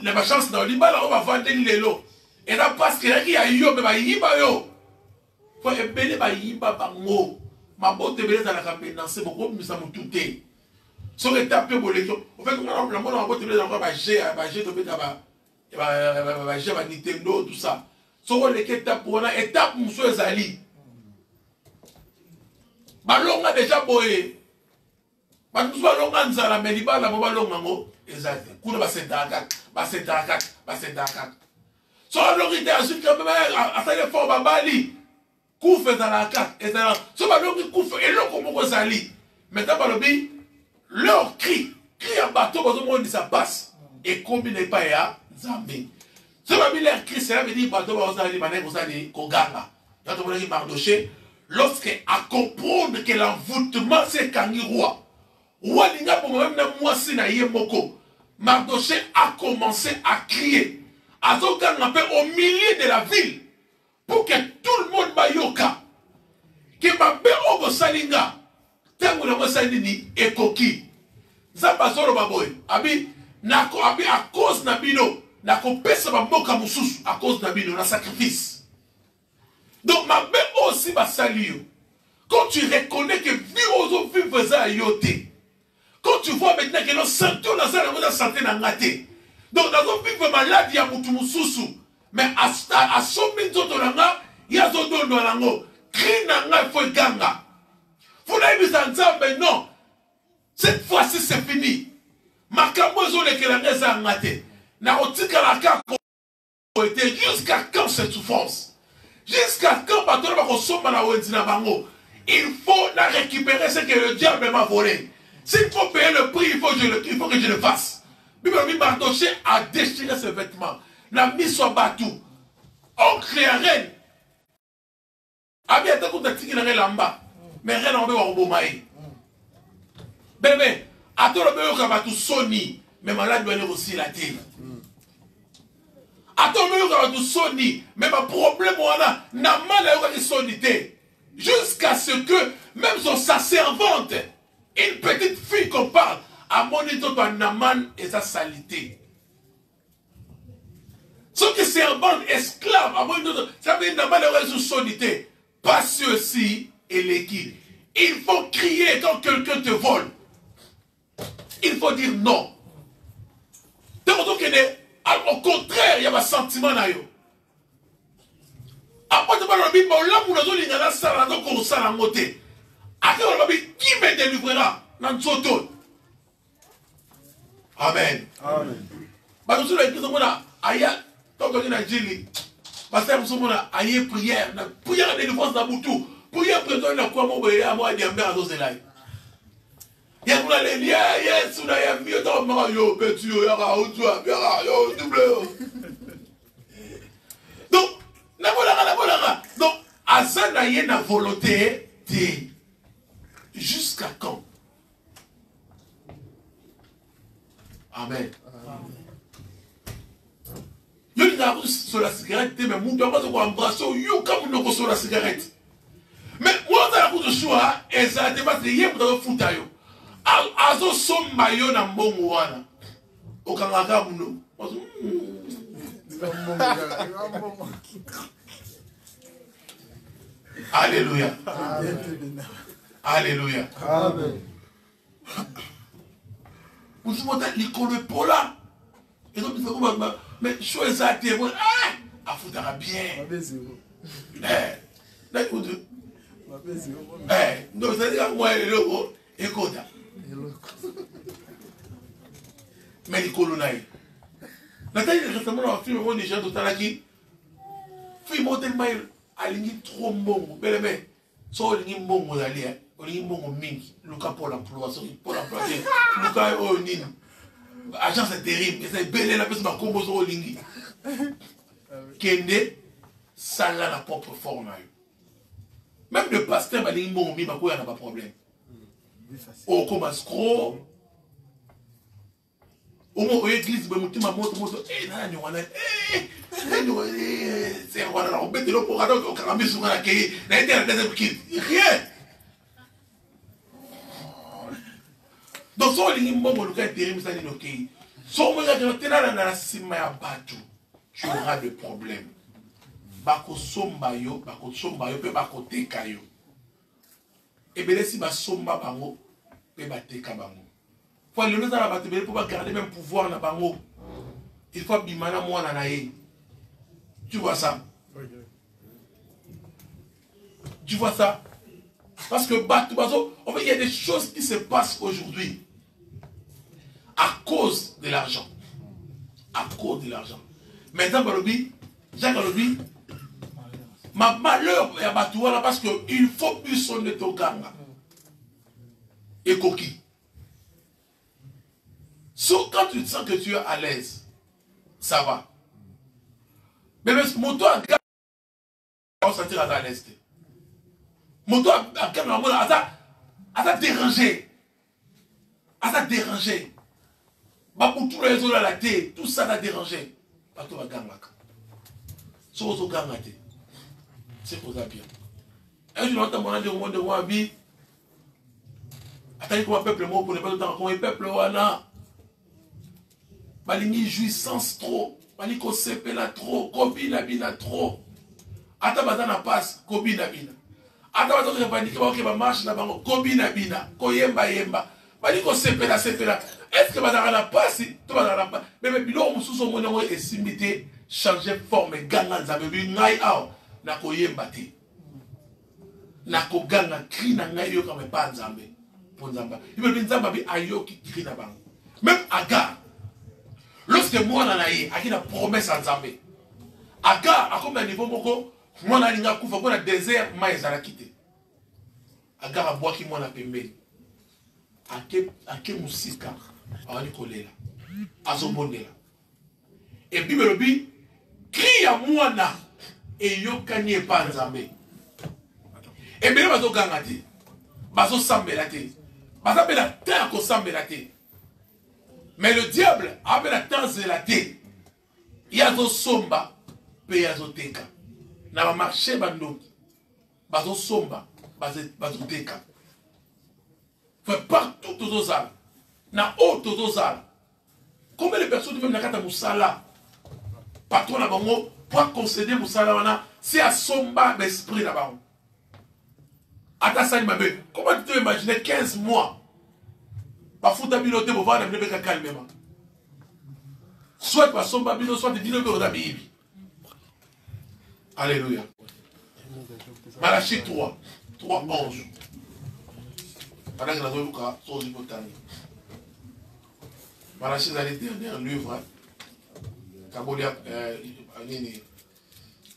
Na ba chance na libala o ba vendre lelo. Et là parce que y a yo me ba yiba yo. Faut ebele ba yiba bango. Ma bote bele za la campénance beaucoup mais ça me touté. So que taper boleto. En fait on a la bote bele encore ba G to beta ba G ba Nintendo tout ça. So on les étape pour na étape muso ezali. Balonga déjà boye. Bantu balonga nzala mais libala mo balonga ngo exact. Kuna ba sentaka. So longité ensuite quand même à ça fort babali. Koufe dans la carte et ça so balongi koufe et loko moko zali. Maintenant balobi leur cri en bateau bazo mo ça passe et combine pas ya Zambé. Ce que la Bible Christ, cela veut dire Mardoché, lorsque à comprendre que l'envoûtement c'est kangi roi. Roi linga pour même moi si na yemoko. Mardoché a commencé à crier. Azokanga peu au milieu de la ville pour que tout le monde bayoka. Que ma be ogo salinga. Tangu na mo salini ekoki. Zamba zoro baboy. Abi nako abi à cause na bino. Nako pesa ba moka mususu à cause na bino na sacrifice. Donc ma be aussi ba salio. Quand tu reconnais que vie aux autres vivent ça yoté. Quand tu vois maintenant que nos santé on a ça la santé na ngate. Donc dans nos vivre maladie ya mutu mususu. Mais à sommi zoto nanga ya zoto ndo nango. Cri nanga faut ganga. Faut la bisa nzambe non. Cette fois-ci c'est fini. Makambo zo le kelanga za ngate. Na otika la ka ko été jusqu'à quand cette souffrance? Jusqu'à quand bateau va consommer la wenzina bango? Il faut la récupérer ce que le diable m'a volé. S'il faut payer le prix, il faut que je le fasse. Bible Mardoché a déchiré ses vêtements. La mise sur bateau. On crée un reine. Abia tako tatiki na reine lamba. Mais reine on veut au bomaï. Bébé, à toi le bébé ka bateau soni, mais malade doit aussi la terre. À toi le bébé ka bateau soni, mais ma problème voilà, n'a mal à la sonité. Jusqu'à ce que même sa servante, une petite fille qu'on parle, à mon état de Naman et sa salité. Ce qui servante esclave, à mon état de ça veut dire Naman et sa salité. Pas ceci et l'équipe. Il faut crier quand quelqu'un te vole. Il faut dire non. Donc, au contraire, il y a un sentiment là. Après, tu vas dire, qui me délivrera? Amen. Amen. Parce que la aya, tant que na jili, parce que nous aye prière, na prière de délivrance na boutou, prière présent na quoi mo boya mo adi ambe azo zelai. Ya kuna le lia, yes, una ya mieux dans ma yo petit yo ya auto ya yo double. Donc donc, Asa n'a rien à volonté. Jusqu'à quand? Amen. Yo li na sur la cigarette, mais mon papa se embrasser yo comme nous sur la cigarette. Mais moi dans la route de choix, et ça dépasse les yeux pour foutre yo. Azo som mayo na mbongo wana. Okangaka muno. Alléluia. Amen. Alléluia. Amen. Vous savez, l'école est pas là. Et donc, mais choisis à tes mots. Ah, faudra bien. Non, c'est-à-dire, moi, écoute. Mais l'école n'a pas. Nathalie, récemment, on a fait un film de Talaki. Film tellement alingi trop bon. Mais, so alingi bon, on allait. Alingi bon, mingi. Luka pour l'emploi. Pour l'emploi. Luka, oh, nini. Agent, c'est terrible. C'est belle, la personne m'a composé au lingi. Kende, ça l'a la propre forme. Même le pasteur, il y a pas de problème. Oh, comme un scroll. Au moins, l'église, il y a moto. Eh, c'est un roi, on met de l'eau pour aller au caramel sur la quai. Rien. Donc, si on a un cas terrible, ça dit ok. Si on a un cas tu auras des problèmes. Bako somba yo, pe bako teka yo. Et bien, si ba somba bango, pe ba teka bango. Faut le mettre dans la bataille pour garder même pouvoir na bango. Il faut bimana moi na nae. Tu vois ça? Tu vois ça? Parce que en fait, il y a des choses qui se passent aujourd'hui à cause de l'argent. À cause de l'argent. Maintenant, Jacques Alobi, ma malheur est abattu parce qu'il faut plus sonner ton ganga. Et coquille. Sauf quand tu te sens que tu es à l'aise, ça va. Mais le moto a gagné. On s'en tire à l'est. Moto a gagné. À dérangé. À dérangé. Tout les autres à la tête. Tout ça a dérangé. Pas tout va gagner. Si vous avez gagné, c'est pour ça bien. Un jour, on a dit au monde de Wabi. Attendez comment peuple mot pour ne pas tout temps. Comment le peuple wana. Balingi jouissance trop. Balingi sepela trop. Kobina bina trop. Ata bazana passe. Kobina bina. Ata bazana revendiquer ba ba marche na bango. Kobina bina. Koyemba yemba. Balingi sepela sepela. Est-ce que bazana na passe? Tout bazana pas. Mais bilo mususu monengo esimité changer forme ganga nzambe bi ngai aw na koyemba te. Na koganga cri na ngai yo comme pas nzambe. Pour nzamba. Il veut nzamba bi ayo qui cri na bango. Même Agar. Lorsque moi on a eu une promesse à Nzambe, Agar a comme un niveau moko, moi on a linga kufa pour le désert, mais il a quitté. Agar a boit qui moi on a pembe. Ake musika, a wani kolela, azobonela. Et puis le bi, crie à moi na, et yo kanye pas Nzambe. Et bien bazo gangati, bazo sambelate, bazo bela terre ko sambelate. Mais le diable a la temps zélaté. Il y a des somba, il y a des teka. Na marché bando, bazo somba, bazo teka. Fait partout tous aux âmes. Na haut tous aux âmes. Combien de personnes même na kata musala? Patron na bango pour concéder musala wana, c'est à somba l'esprit là-bas. Ata sali mabe. Comment tu peux imaginer 15 mois? Parfois, tu as biloté pour voir les gens calmement. Soit par son babino, soit tu dis le bureau d'Abibi. Alléluia. Malachie 3, 3, 11. Pendant que nous avons sur le botanique. Malachie, c'est le dernier livre. Kabolia,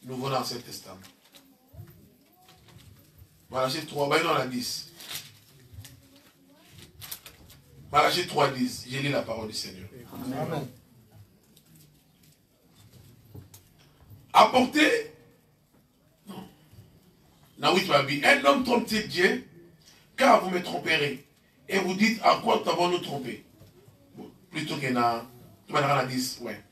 Nouveau Ancien Testament. Malachie 3, bah, il en a 10. Malachie 3:10, j'ai lu la parole du Seigneur. Amen. Apportez, un homme trompe-t-il Dieu, car vous me tromperez, et vous dites à quoi t'avons-nous trompé? Bon, plutôt qu'il y en a 10, ouais.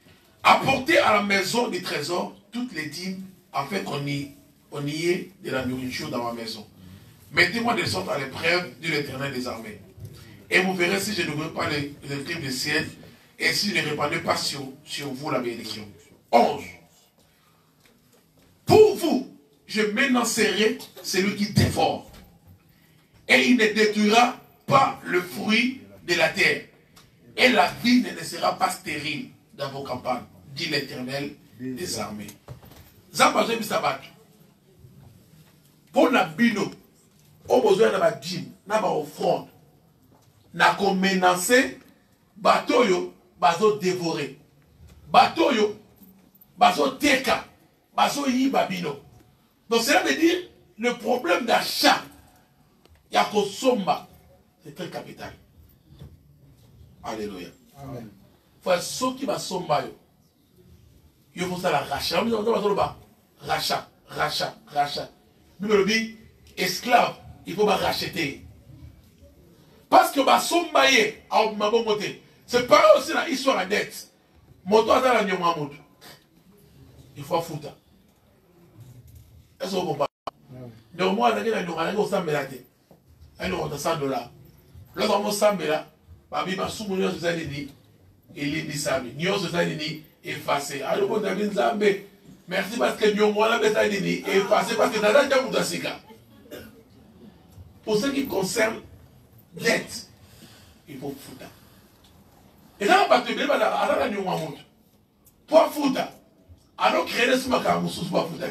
Apportez à la maison des trésors toutes les dîmes, afin qu'on y ait de la nourriture dans ma maison. Mettez-moi de sorte à l'épreuve de l'Éternel des armées. Et vous verrez si je ne veux pas les crimes du ciel et si je ne répandrai pas sur vous la bénédiction. 11. Pour vous, je m'énoncerai celui qui dévore. Et il ne détruira pas le fruit de la terre. Et la vie ne sera pas stérile dans vos campagnes, dit l'Éternel des armées. Zambazé bisabat. Pour la bino, au besoin de la dîme, n'a pas offrande. Na ko menacer bateau yo bazo dévorer bateau yo bazo teka bazo yiba bino. Donc cela veut dire le problème d'achat ya ko somba c'est très capital. Alléluia. Amen. Faut ceux qui va somba yo faut ça la rachat. On va rachat. Bible dit esclave, il faut pas racheter. Parce que ma sombaye a ma bon côté. C'est pareil aussi dans l'histoire à dette. Moto a la nyoma moto. Il faut foutre. Est-ce que vous comprenez? Donc moi, je vais vous dire que je vais vous dire $100. Lorsque vous avez $100, je vais vous dire que vous avez dit, il dit ça. Vous avez dit, effacé. Alors vous avez dit, merci parce que nous avons dit, effacé parce que nous avons dit, pour ce qui concerne dette, il faut foutre. Et là, on va te pour foutre, alors créer des sous pour foutre.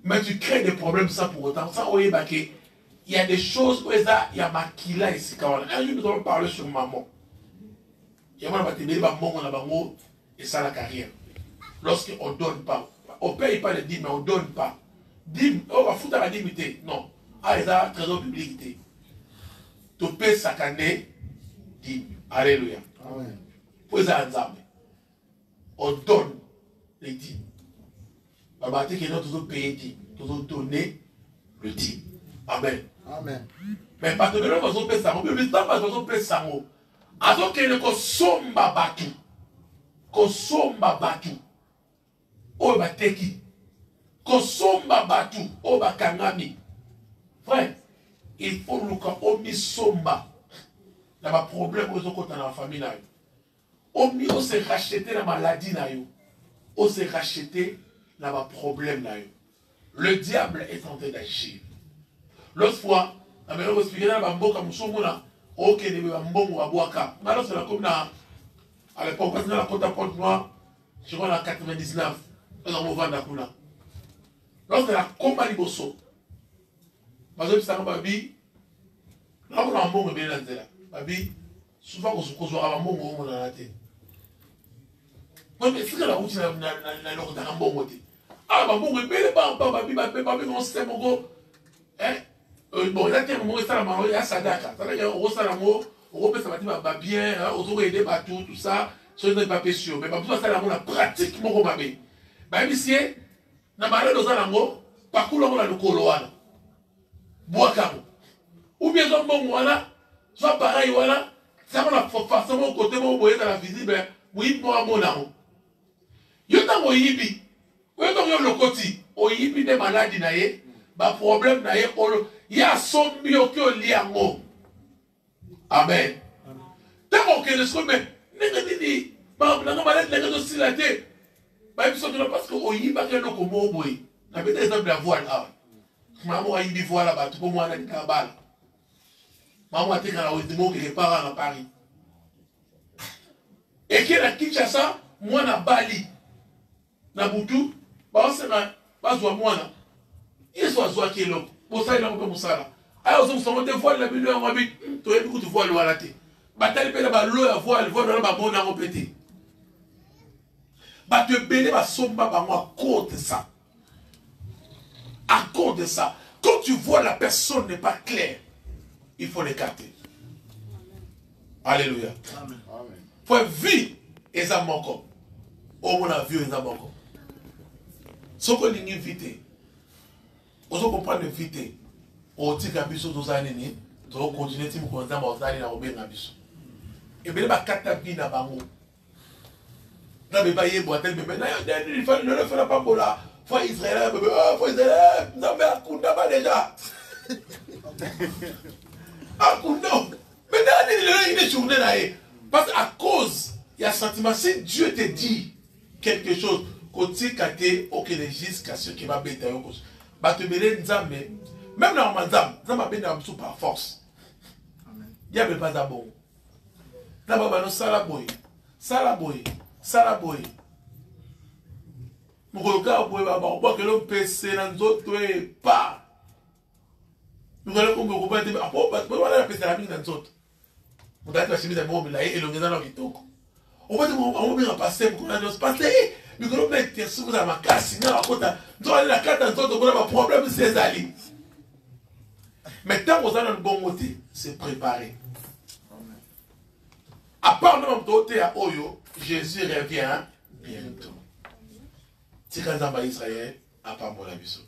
Mais tu crées des problèmes sans pour autant. Sans oublier qu'il y a des choses où il y a maquilla ici. Un jour, nous allons parler sur maman. Il y a maman et ça la carrière. Lorsqu'on ne donne pas, on ne paye pas les dîmes, mais on ne donne pas. Dîme, on va foutre la dignité. Non. Ah, il y a trésor public. Tu payes chaque année, dîme. Alléluia. Amen. On donne les dîmes. Babate qui est toujours payé, toujours donné le type. Amen. Amen. Mais pas de l'autre façon, mais ça, mais pas de façon, mais ça, alors qu'il ne somba batu, kosomba batu, o bateki, kosomba batu, o bakangami. Frère, il faut nous omi somba. Il y a un problème aux autres dans la famille. Omi, on s'est racheté la maladie, on s'est racheté la problème. Le diable est en train d'agir. L'autre fois, la meilleure expliquer dans la bamboka musumuna, ok, les bambons à boaka. Alors c'est la comme à l'époque, parce que dans la côte à Porte Noire, je crois en 99, dans mon vent d'Akuna. Lorsque la combat liboso, parce que ça m'a dit, là on a un bon bien là, babi, souvent on se cause à un bon moment dans la tête. Mais c'est que la route n'a un bon côté. Ah, bah bon, mais les babi, on sait mon go. Hein? Bon, il a été un moment où il y a Sadaka. C'est-à-dire qu'on reçoit l'amour, on repasse ça va bien, on doit aider bateau, tout ça, sur les papiers sûrs. Mais pas besoin de ça, on a pratiquement remabé. Bah, ici, na malade dans un amour, par contre, on a le coloane. Boakamo. Ou bien, on bon, voilà, soit pareil, voilà, ça, on a forcément côté, on voyait dans la visible, oui, moi, mon amour. Yo tango yibi, yo tango le koti, o yibi des maladies naie, ba problème naie, ya sombi yo ki o liango. Amen. Tango ke le somme, nega didi, ba nanga malade nega do silate, ba biso to parce que o yiba ke no ko mo boy. Na beta exemple la voile ah. Maman a yibi voile ba tu ko mo ana di kabala. Maman a tika la odimo quelque part en Paris. Et qui na Kinshasa, moi na Bali. Na butu basena bazwa mwana yeso azwa kilo bosala na ko musala ayo zo somo te voile la bilio ngabi to yebi ku voile wala te batali pele ba lo ya voile na ba mona ngo pété ba te belé ba somba ba moi côté ça à cause de ça quand tu vois la personne n'est pas claire il faut l'écarter. Alléluia. Amen. Amen. Faut vie et ça manque au mon avis et ça manque. Ce que l'on invite, on se comprend vite, on dit que biso dos années, on continue à me contaminer aux années à obéir à biso. Et bien les quatre billes na bango. Là mais pas y boiter bébé, il faut ne le faire pas pour là. Faut Israël bébé, faut Israël, non mais à Kunda pas déjà. À Kunda. Mais là il est journée là parce qu'à cause il y a sentiment si Dieu te dit quelque chose. Côté kate aucun jusqu'à ce qui va bêter au cause. Batebele nzambe même dans nzambe nzambe bêter sous par force. Amen. Il y a pas d'abord. Na baba no sala boy. Mukoloka boy baba ko ke lo pese na nzoto e pa. Mukoloka ko ba te apo ba wala pese la mingi na nzoto. Mudati wa shimiza mo bila e elongeza na kitoko. Obate mo bien passer pour na se passer. Mais quand on met tes sous à ma casse, on a la carte en sorte de problème, c'est Ali. Mais tant qu'on a le bon côté, c'est préparé. À part notre côté à Oyo, Jésus revient bientôt. Si quand on va Israël, à part mon avis.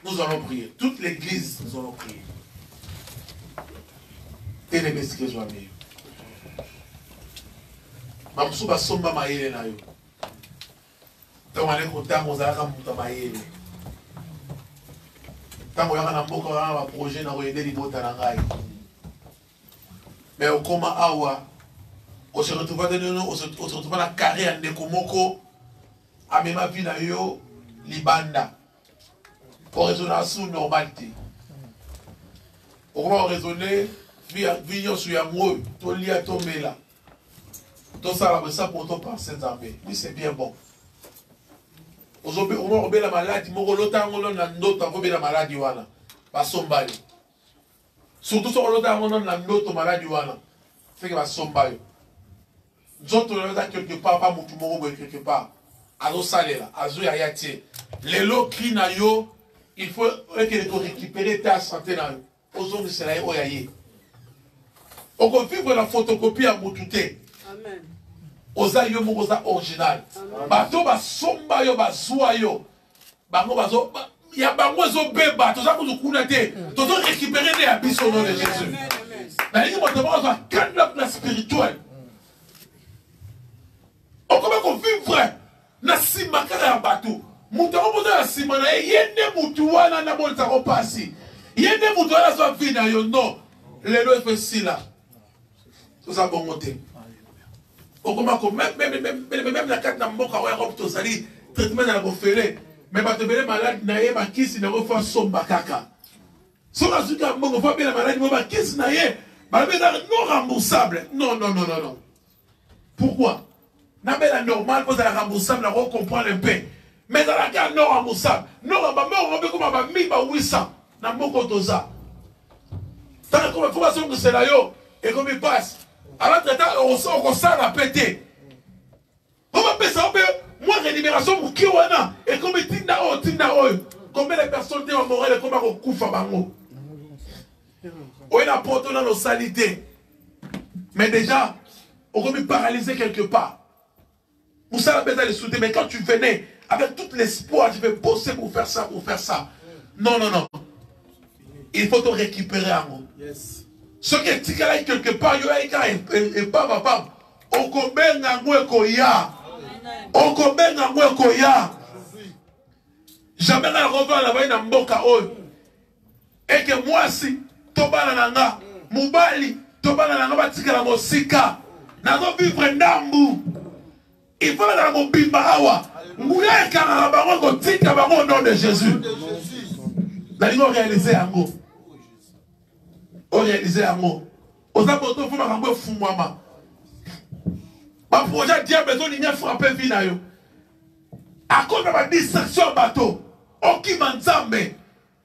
Nous allons prier. Toute l'église, nous allons prier. Et les messieurs qui sont amis. Mamsou basomba maïle na yo. Tango ale kota mozalaka muta maïle. Tango yaka na mboka wana ba projet na koyede libota na ngai. Mais okoma awa, on se retrouve dans la carrière de Komoko, à même vie na yo libanda. Pour raisonner sous normalité. On va raisonner Vignon sur Yamou, to lia tomber là. Tout ça, ça pour ton penser d'armée. Oui, c'est bien bon. On va la maladie, on va la maladie. Pas sombali. Surtout sur l'autre, on a l'autre maladie. C'est que va sombali. Nous autres, on a quelque part, pas mon toumoro, quelque part. À nos salaires, à Zou Yayati. Les lots qui na yo, il faut récupérer ta santé. Aux hommes, c'est là, oyaye. On peut vivre la photocopie à Moutouté. Amen. Oza yo mo oza original. Bato ba somba yo ba zwa yo. Bango bazo ya bango zo beba to za ko kuna te. To zo récupérer les habits au nom de Jésus. Na yini mo to ba zo kanda la spirituel. On comment qu'on vivre na sima kala bato. Mutu ko na sima na yende mutu wana na bolsa ko pasi. Yende mutu wana zo vina yo non. Lelo fait si là. Tout ça bon monter. Même la carte n'a pas Europe, tout ça dit traitement dans la conférée. Mais pas te belé malade, naïe, ma kiss, il ne reçoit son bakaka. Si on a su qu'un bon, on va bien la maladie, ma kiss, naïe, non remboursable. Non. Pourquoi? N'a pas la normale, vous allez remboursable, on comprend un peu. Mais dans la carte non remboursable, non remboursable, on va comme un 1800. N'a pas de ça. Tant que la information que c'est là, et comme il passe. Alors, on ressent la pété. On va faire ça, moi, rémunération pour qui on a. Et comme il dit, combien de personnes ont morales et comment on coupe à Bango. On a porté dans nos salités. Mais déjà, on va me paralyser quelque part. Vous savez, besoin de soutenir. Mais quand tu venais, avec tout l'espoir, tu veux bosser pour faire ça, Non. Il faut te récupérer à moi. Yes. Ce qui est quelque part, il y a et pas. On commet un koya. On commet un koya. Jamais la revoir la veille dans Mboka. Et que moi, si, Tobana Nanga, Moubali, Tobana Nanga, Batika la Mosika, Nazo vivre Nambu. Il faut la Mobimba Awa. Moulin Karabaron, Gotika Baron au nom de Jésus. La ligne réalisée en gros. Réaliser un mot. Aux abords, il faut m'arranger fou moi. Ma projet diable, il a frappé Vinayo. À cause de ma distraction bateau, qui m'ensemble,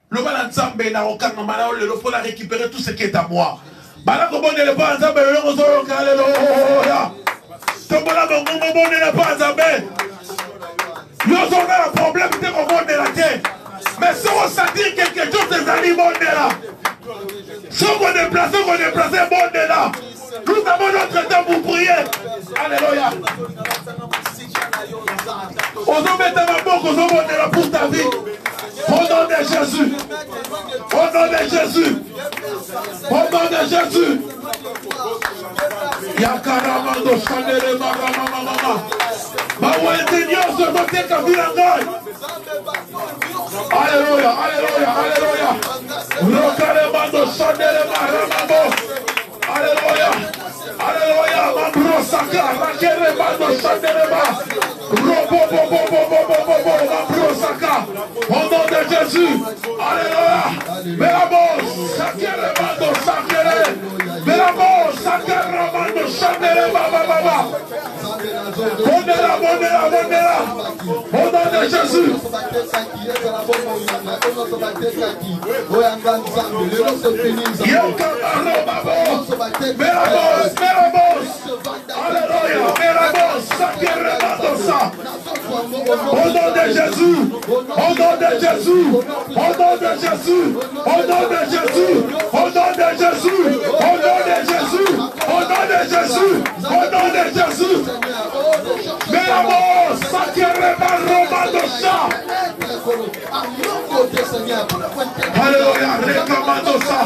le mal ensemble, n'a aucun moment, il faut la récupérer tout ce qui est à moi. Maintenant, comment on n'est pas ensemble, on se regarde. Comment on n'est pas ensemble. Nous avons un problème de monde de la terre. Mais si on sentit quelque chose, des animaux de là. Si on déplace, bon de là. Nous avons notre temps pour prier. Alléluia. On va mettre ma boque aux hommes de là pour ta vie. Au nom de Jésus. Au nom de Jésus. Au nom de Jésus. Yakaramando Chanele Mama. Mawenti Nyoso Moteka Vilangai. Alléluia, alléluia, alléluia. Rokalemando Chanele Maramamo. Alléluia, alléluia. Mambro Saka, Rakelemando Chanele Ma. Mambro Saka. Au nom de Jésus. Alléluia. Meramos, Sakelemando Sakele. Meramos, Sakelemando Chanele Mama. Bondela. Au nom de Jésus. Au nom de Jésus. Au nom de Jésus. Au nom de Jésus. Au nom de Jésus. Au nom de Jésus. Au nom de Jésus. Au nom de Jésus. Au nom de Jésus. Meramos, Sakereba Romandosa. Alléluia, Rekamandosa.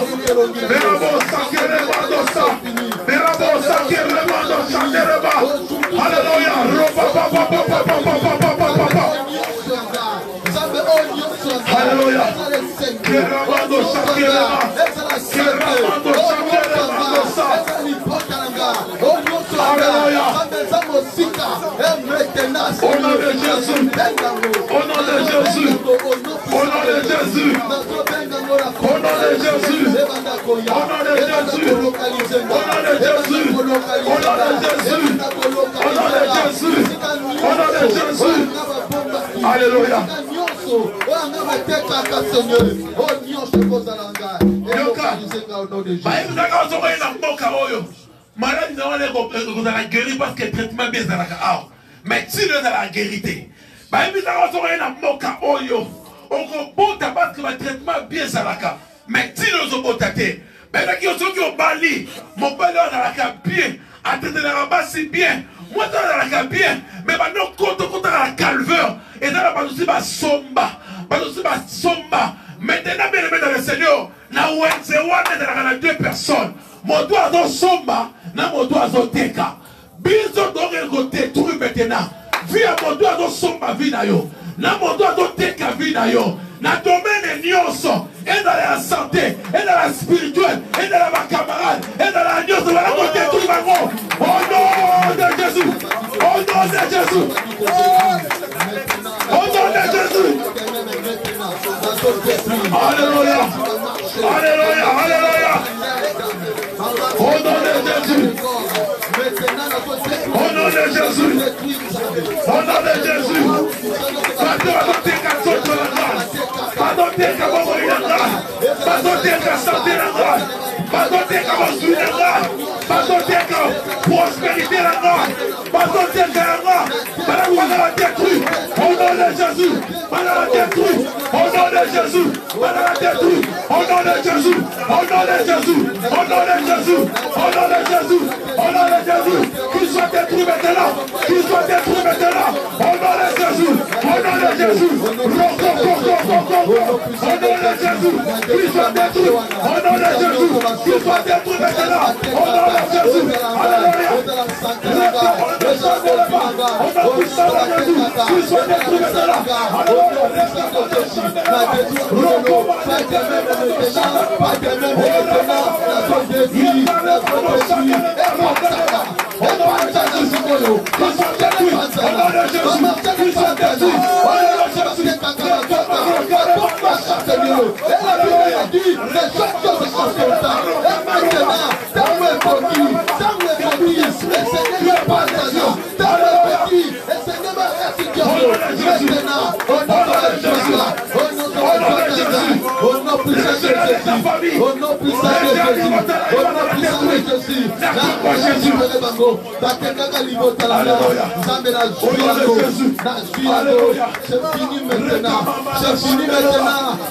Meramos, Sakereba Dosa. Meramos, Sakereba Dosa. Alléluia, Alléluia. Keramando Sakereba. Keramando Sakereba Dosa. Alléluia. Au nom de Jésus. Au nom de Jésus. Au nom de Jésus. Au nom de Jésus. Au nom de Jésus. Au nom de Jésus. Au nom de Jésus. Au nom de Jésus. Au nom de Jésus. Alléluia. Malade, nous allons guérir parce que le traitement est bien. Mais si nous allons guérir, nous allons guérir. On peut parce que le traitement est bien. Mais si nous allons guérir, Maintenant qui sont qui ont bali, mon bali on a la bien, à tête de la base c'est bien. Moi on a la bien, mais maintenant quand on a la calveur, et dans la base aussi bah somba, Maintenant bien aimé dans le Seigneur, na wenze wana na deux personnes. Mon doigt dans somba, na mon doigt dans teka. Biso donc il détruit maintenant. Via mon doigt dans somba vie na yo. Na mon doigt dans teka vie na yo. Na domaine nyonso, et dans la santé, et dans la spirituelle, et dans la camarade, et dans la nyonso, voilà qu'on détruit maintenant. Au nom de Jésus. Au nom de Jésus. Au nom de Jésus. Alléluia. Alléluia. Alléluia. Au nom de Jésus. Au nom de Jésus. Au nom de Jésus. Prospérité la gloire, la détruit, au nom de Jésus, la détruit, au nom de Jésus, la détruit, au nom de Jésus, au nom de Jésus, au nom de Jésus, au nom de Jésus, au nom de Jésus, qu'il soit détruit maintenant, qu'il soit détruit maintenant, au nom de Jésus, au nom de Jésus, au nom de Jésus, qu'il soit détruit, au nom de Jésus, qu'il soit détruit maintenant, au nom de Jésus, alléluia, qu'il soit détruit maintenant,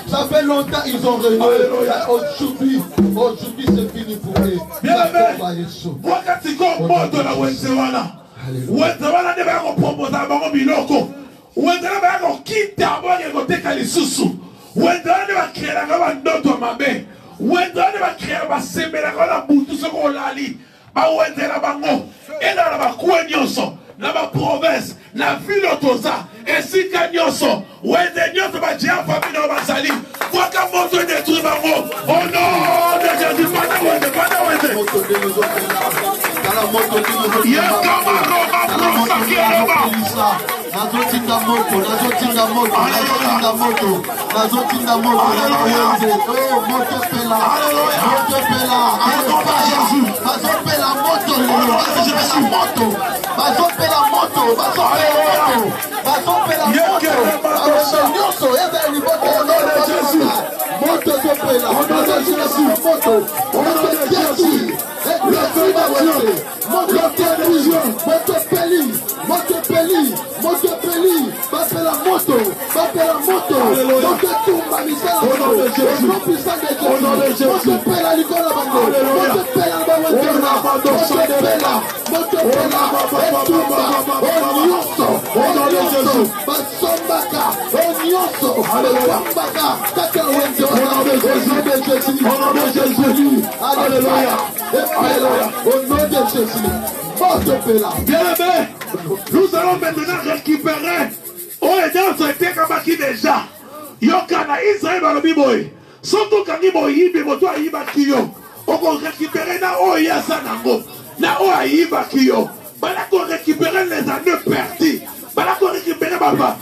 Ça fait longtemps ils ont renié. Aujourd'hui c'est fini pour eux. Wakati ko moto na wenzewana. Wenzewana ne ba ko proposa bango biloko. Wenzewana ba ko kita bango ko teka lisusu. Wenzewana ne ba créer ba ndoto mabe. Wenzewana ne ba créer ba sembela ko la butu soko lali. Ba wenzela bango. Ena ba kwenyoso. Na ba province, na ville otoza, esika nyonso, wende nyonso ba jia famille na basali. Waka moto détruit bango. Au nom de Jésus, pas de wende. Bien aimé, nous allons maintenant récupérer. Oh, et dans ce été comme qui déjà. Yokana Israël dans le biboy. Surtout quand il boy, il boit il va kiyo. On va récupérer na oh yasa nango. Na oh il va kiyo. Bala qu'on récupérer les années perdues. Bala qu'on récupérer papa.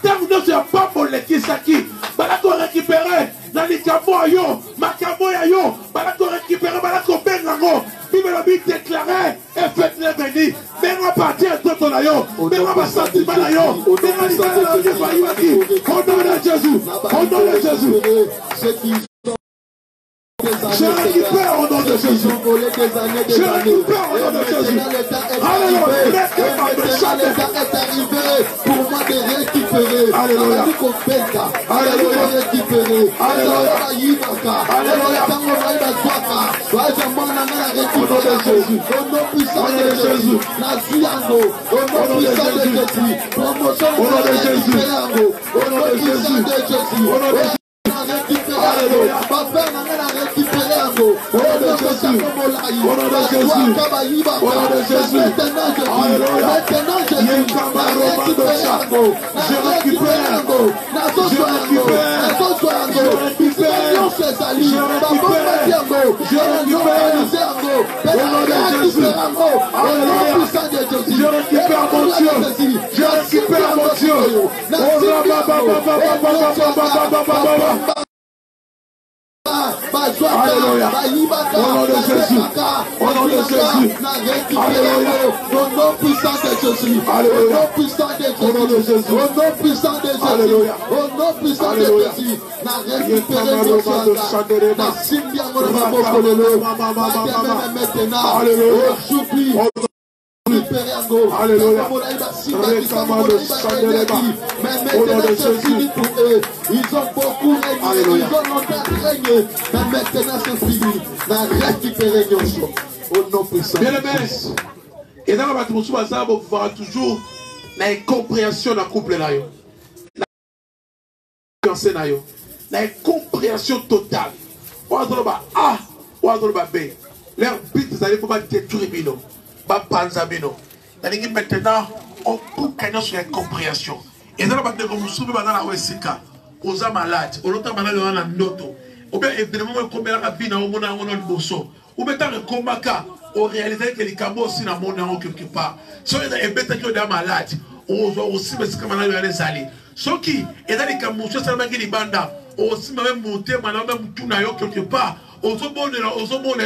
Tant que nous sommes pas pour les kisaki. Bala qu'on récupérer dans les camoyo, makamoyo. Bala qu'on récupérer bala qu'on bengango. Bible a déclaré et faites-les venir. Mais on va partir à tout le monde. Mais on va sortir de la yo. Mais on va sortir au nom de Jésus. Au nom de Jésus. Je récupère au nom de Jésus. Je récupère au nom de Jésus. Alléluia. Est arrivé pour moi de récupérer. Alléluia. Alléluia. Récupérer. Alléluia. Alléluia. Jésus. Au nom puissant de Jésus. La vie en nous. Au nom puissant de Jésus. Promotion de Jésus. Au nom de Jésus. Au nom de Jésus. Alléluia. Papa, on a récupéré un mot. Au nom de Jésus. Au nom de Jésus. Au nom de Jésus. Alléluia. Je récupère un mot. Je récupère mon Dieu. Je récupère mon Dieu. Alléluia. Au nom de Jésus. Au nom de Jésus. Alléluia. Au nom puissant de Jésus. Alléluia. Au nom puissant de Jésus. Au nom de Jésus. Au nom puissant de Jésus. Alléluia. Au nom puissant de Jésus. Na récupéré le Seigneur. Na simbia mon amour. Alléluia. Alléluia. Au nom de Jésus. Ils ont beaucoup régné. Ils ont longtemps régné. Mais maintenant c'est fini. Na récupéré le Seigneur. Au nom puissant. Bien aimé. Et dans la bataille, vous verrez toujours la incompréhension dans le couple. La incompréhension totale. On va dire A, on va dire B. Leur but, vous allez pouvoir détruire Bino. Maintenant, on coupe quelqu'un sur l'incompréhension. Et dans la bataille, vous vous dans la Wesika, aux malades, aux autres malades dans la noto. Ou bien, évidemment, combien de vie dans le monde, on a le bosso. Ou bien, dans le combat, on réalise que les cabots aussi dans le monde, quelque part. Si on est malade, on va aussi mettre ce qu'on a les alliés. Ce qui est dans les cabots, c'est seulement que les bandes, on aussi même monter, même tout n'a quelque part. Ozomone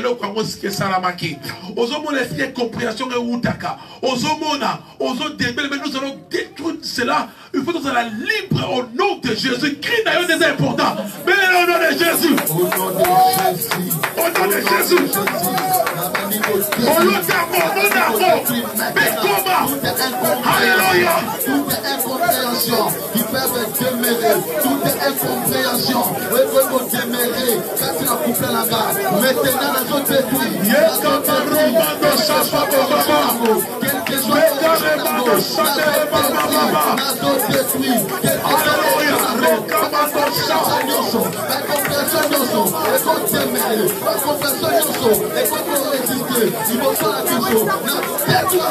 le kwa mosike salamaki. Ozomone est compréhension et outaka. Ozomona, ozodébel, mais nous allons détruire cela. Il faut que nous soyons libres au nom de Jésus. Christ n'a des importants. Mais au nom de Jésus. Au nom de Jésus. Au nom de Jésus. Au nom de Jésus. Mais comment? Alléluia. Toute incompréhension qui peut demeurer. Toute incompréhension. Il faut demeurer. Quand tu as coupé la maintenant, les autres détruits. Quelque chose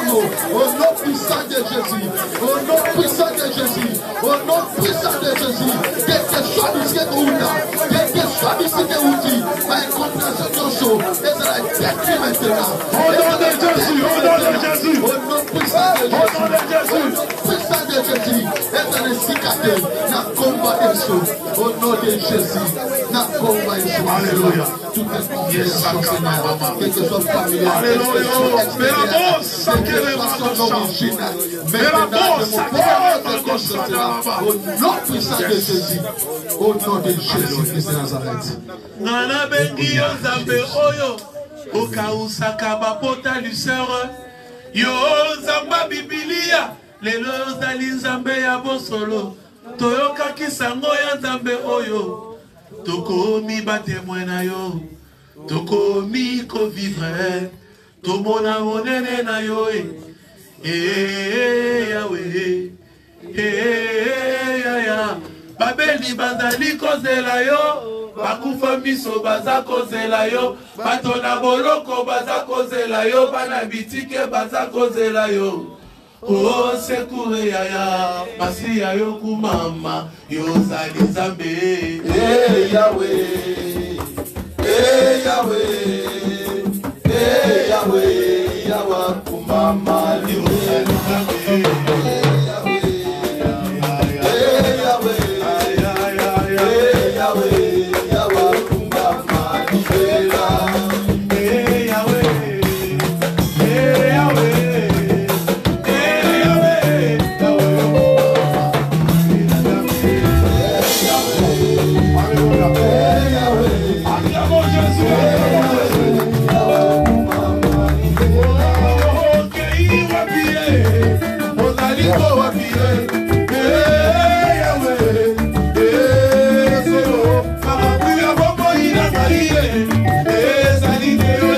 au nom puissant de Jésus, au nom puissant de Jésus, au nom puissant de Jésus, quelque soit du ciel ou là, quelque soit du ciel ou là, ma compréhension de choses, et ça la détruit maintenant. Au nom de Jésus, au nom de Jésus, au nom puissant de Jésus, au nom de Jésus, puissant de Jésus, et ça les cicatrices, n'a combat des choses, au nom de Jésus, n'a combat des choses. Alléluia. Tout est compréhension, Seigneur, quelque chose familial, quelque chose extérieur, quelque façon d'origine, maintenant de mon père, au nom puissant de Jésus, au nom de Jésus Christ de Nazareth. Nana bengi yo zambe oyo okausaka bapota luseur yo zamba bibilia lelo zali nzambe ya bosolo toyokaki sango ya nzambe oyo tokomi batemoin na yo tokomi kovivre tomona monene na yo Yahweh ya babeli bazali kozela yo bakufa miso baza kozela yo bato na boloko baza kozela yo bana bitike baza kozela yo o sekure yaya basi ya yo kumama yo zali nzambe Yahweh Yahweh Yahweh Yahweh kumama yo zali nzambe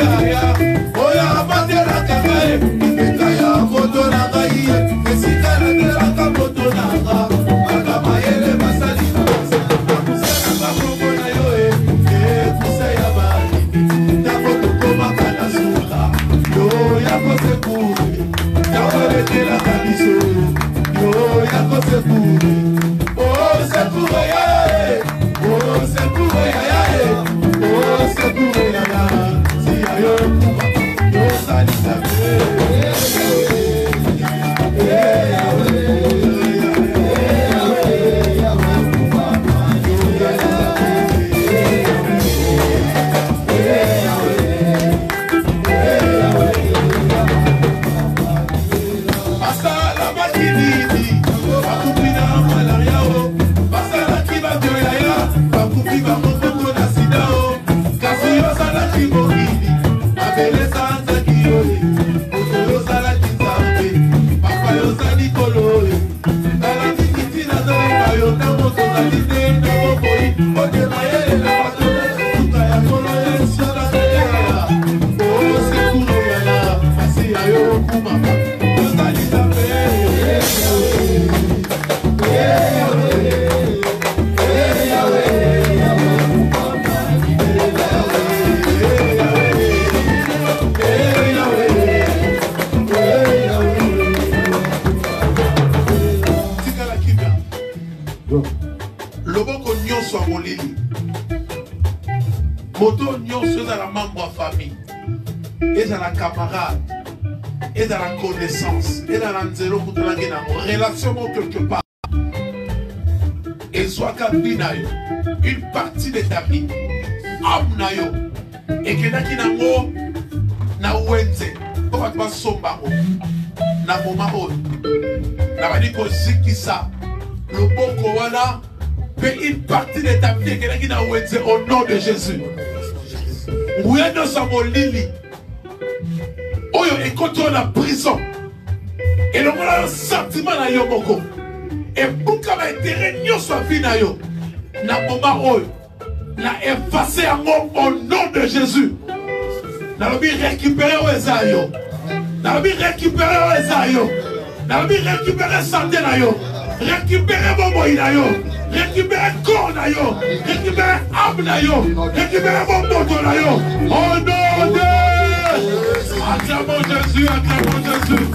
Yeah. moto nyonso eza la membre ya famille, eza la camarade, eza la connaissance, eza la nzelo kutanaki nango relation mo quelque part. Et soit kabinayo une partie de ta vie, âme na yo, et que naki nango na wenze, pour battre pas somba na moment oyo, na bani ko zikisa, le boko wana, mais une partie de ta vie, et que naki na wenze au nom de Jésus. Mouya sa molili, oyo ekoto na prison, et le voilà un sentiment na yo moko. Et pour que l'intérêt n'y soit vu na yo, na moment oyo, na effacé au nom de Jésus. Na lobi récupérer au esayo, na lobi récupérer au esayo, na lobi récupérer santé na yo, récupérer bobo na yo, récupérer corps na yo, récupérer âme na yo, récupérer bobo na yo. Au nom de acclamons Jésus, acclamons Jésus.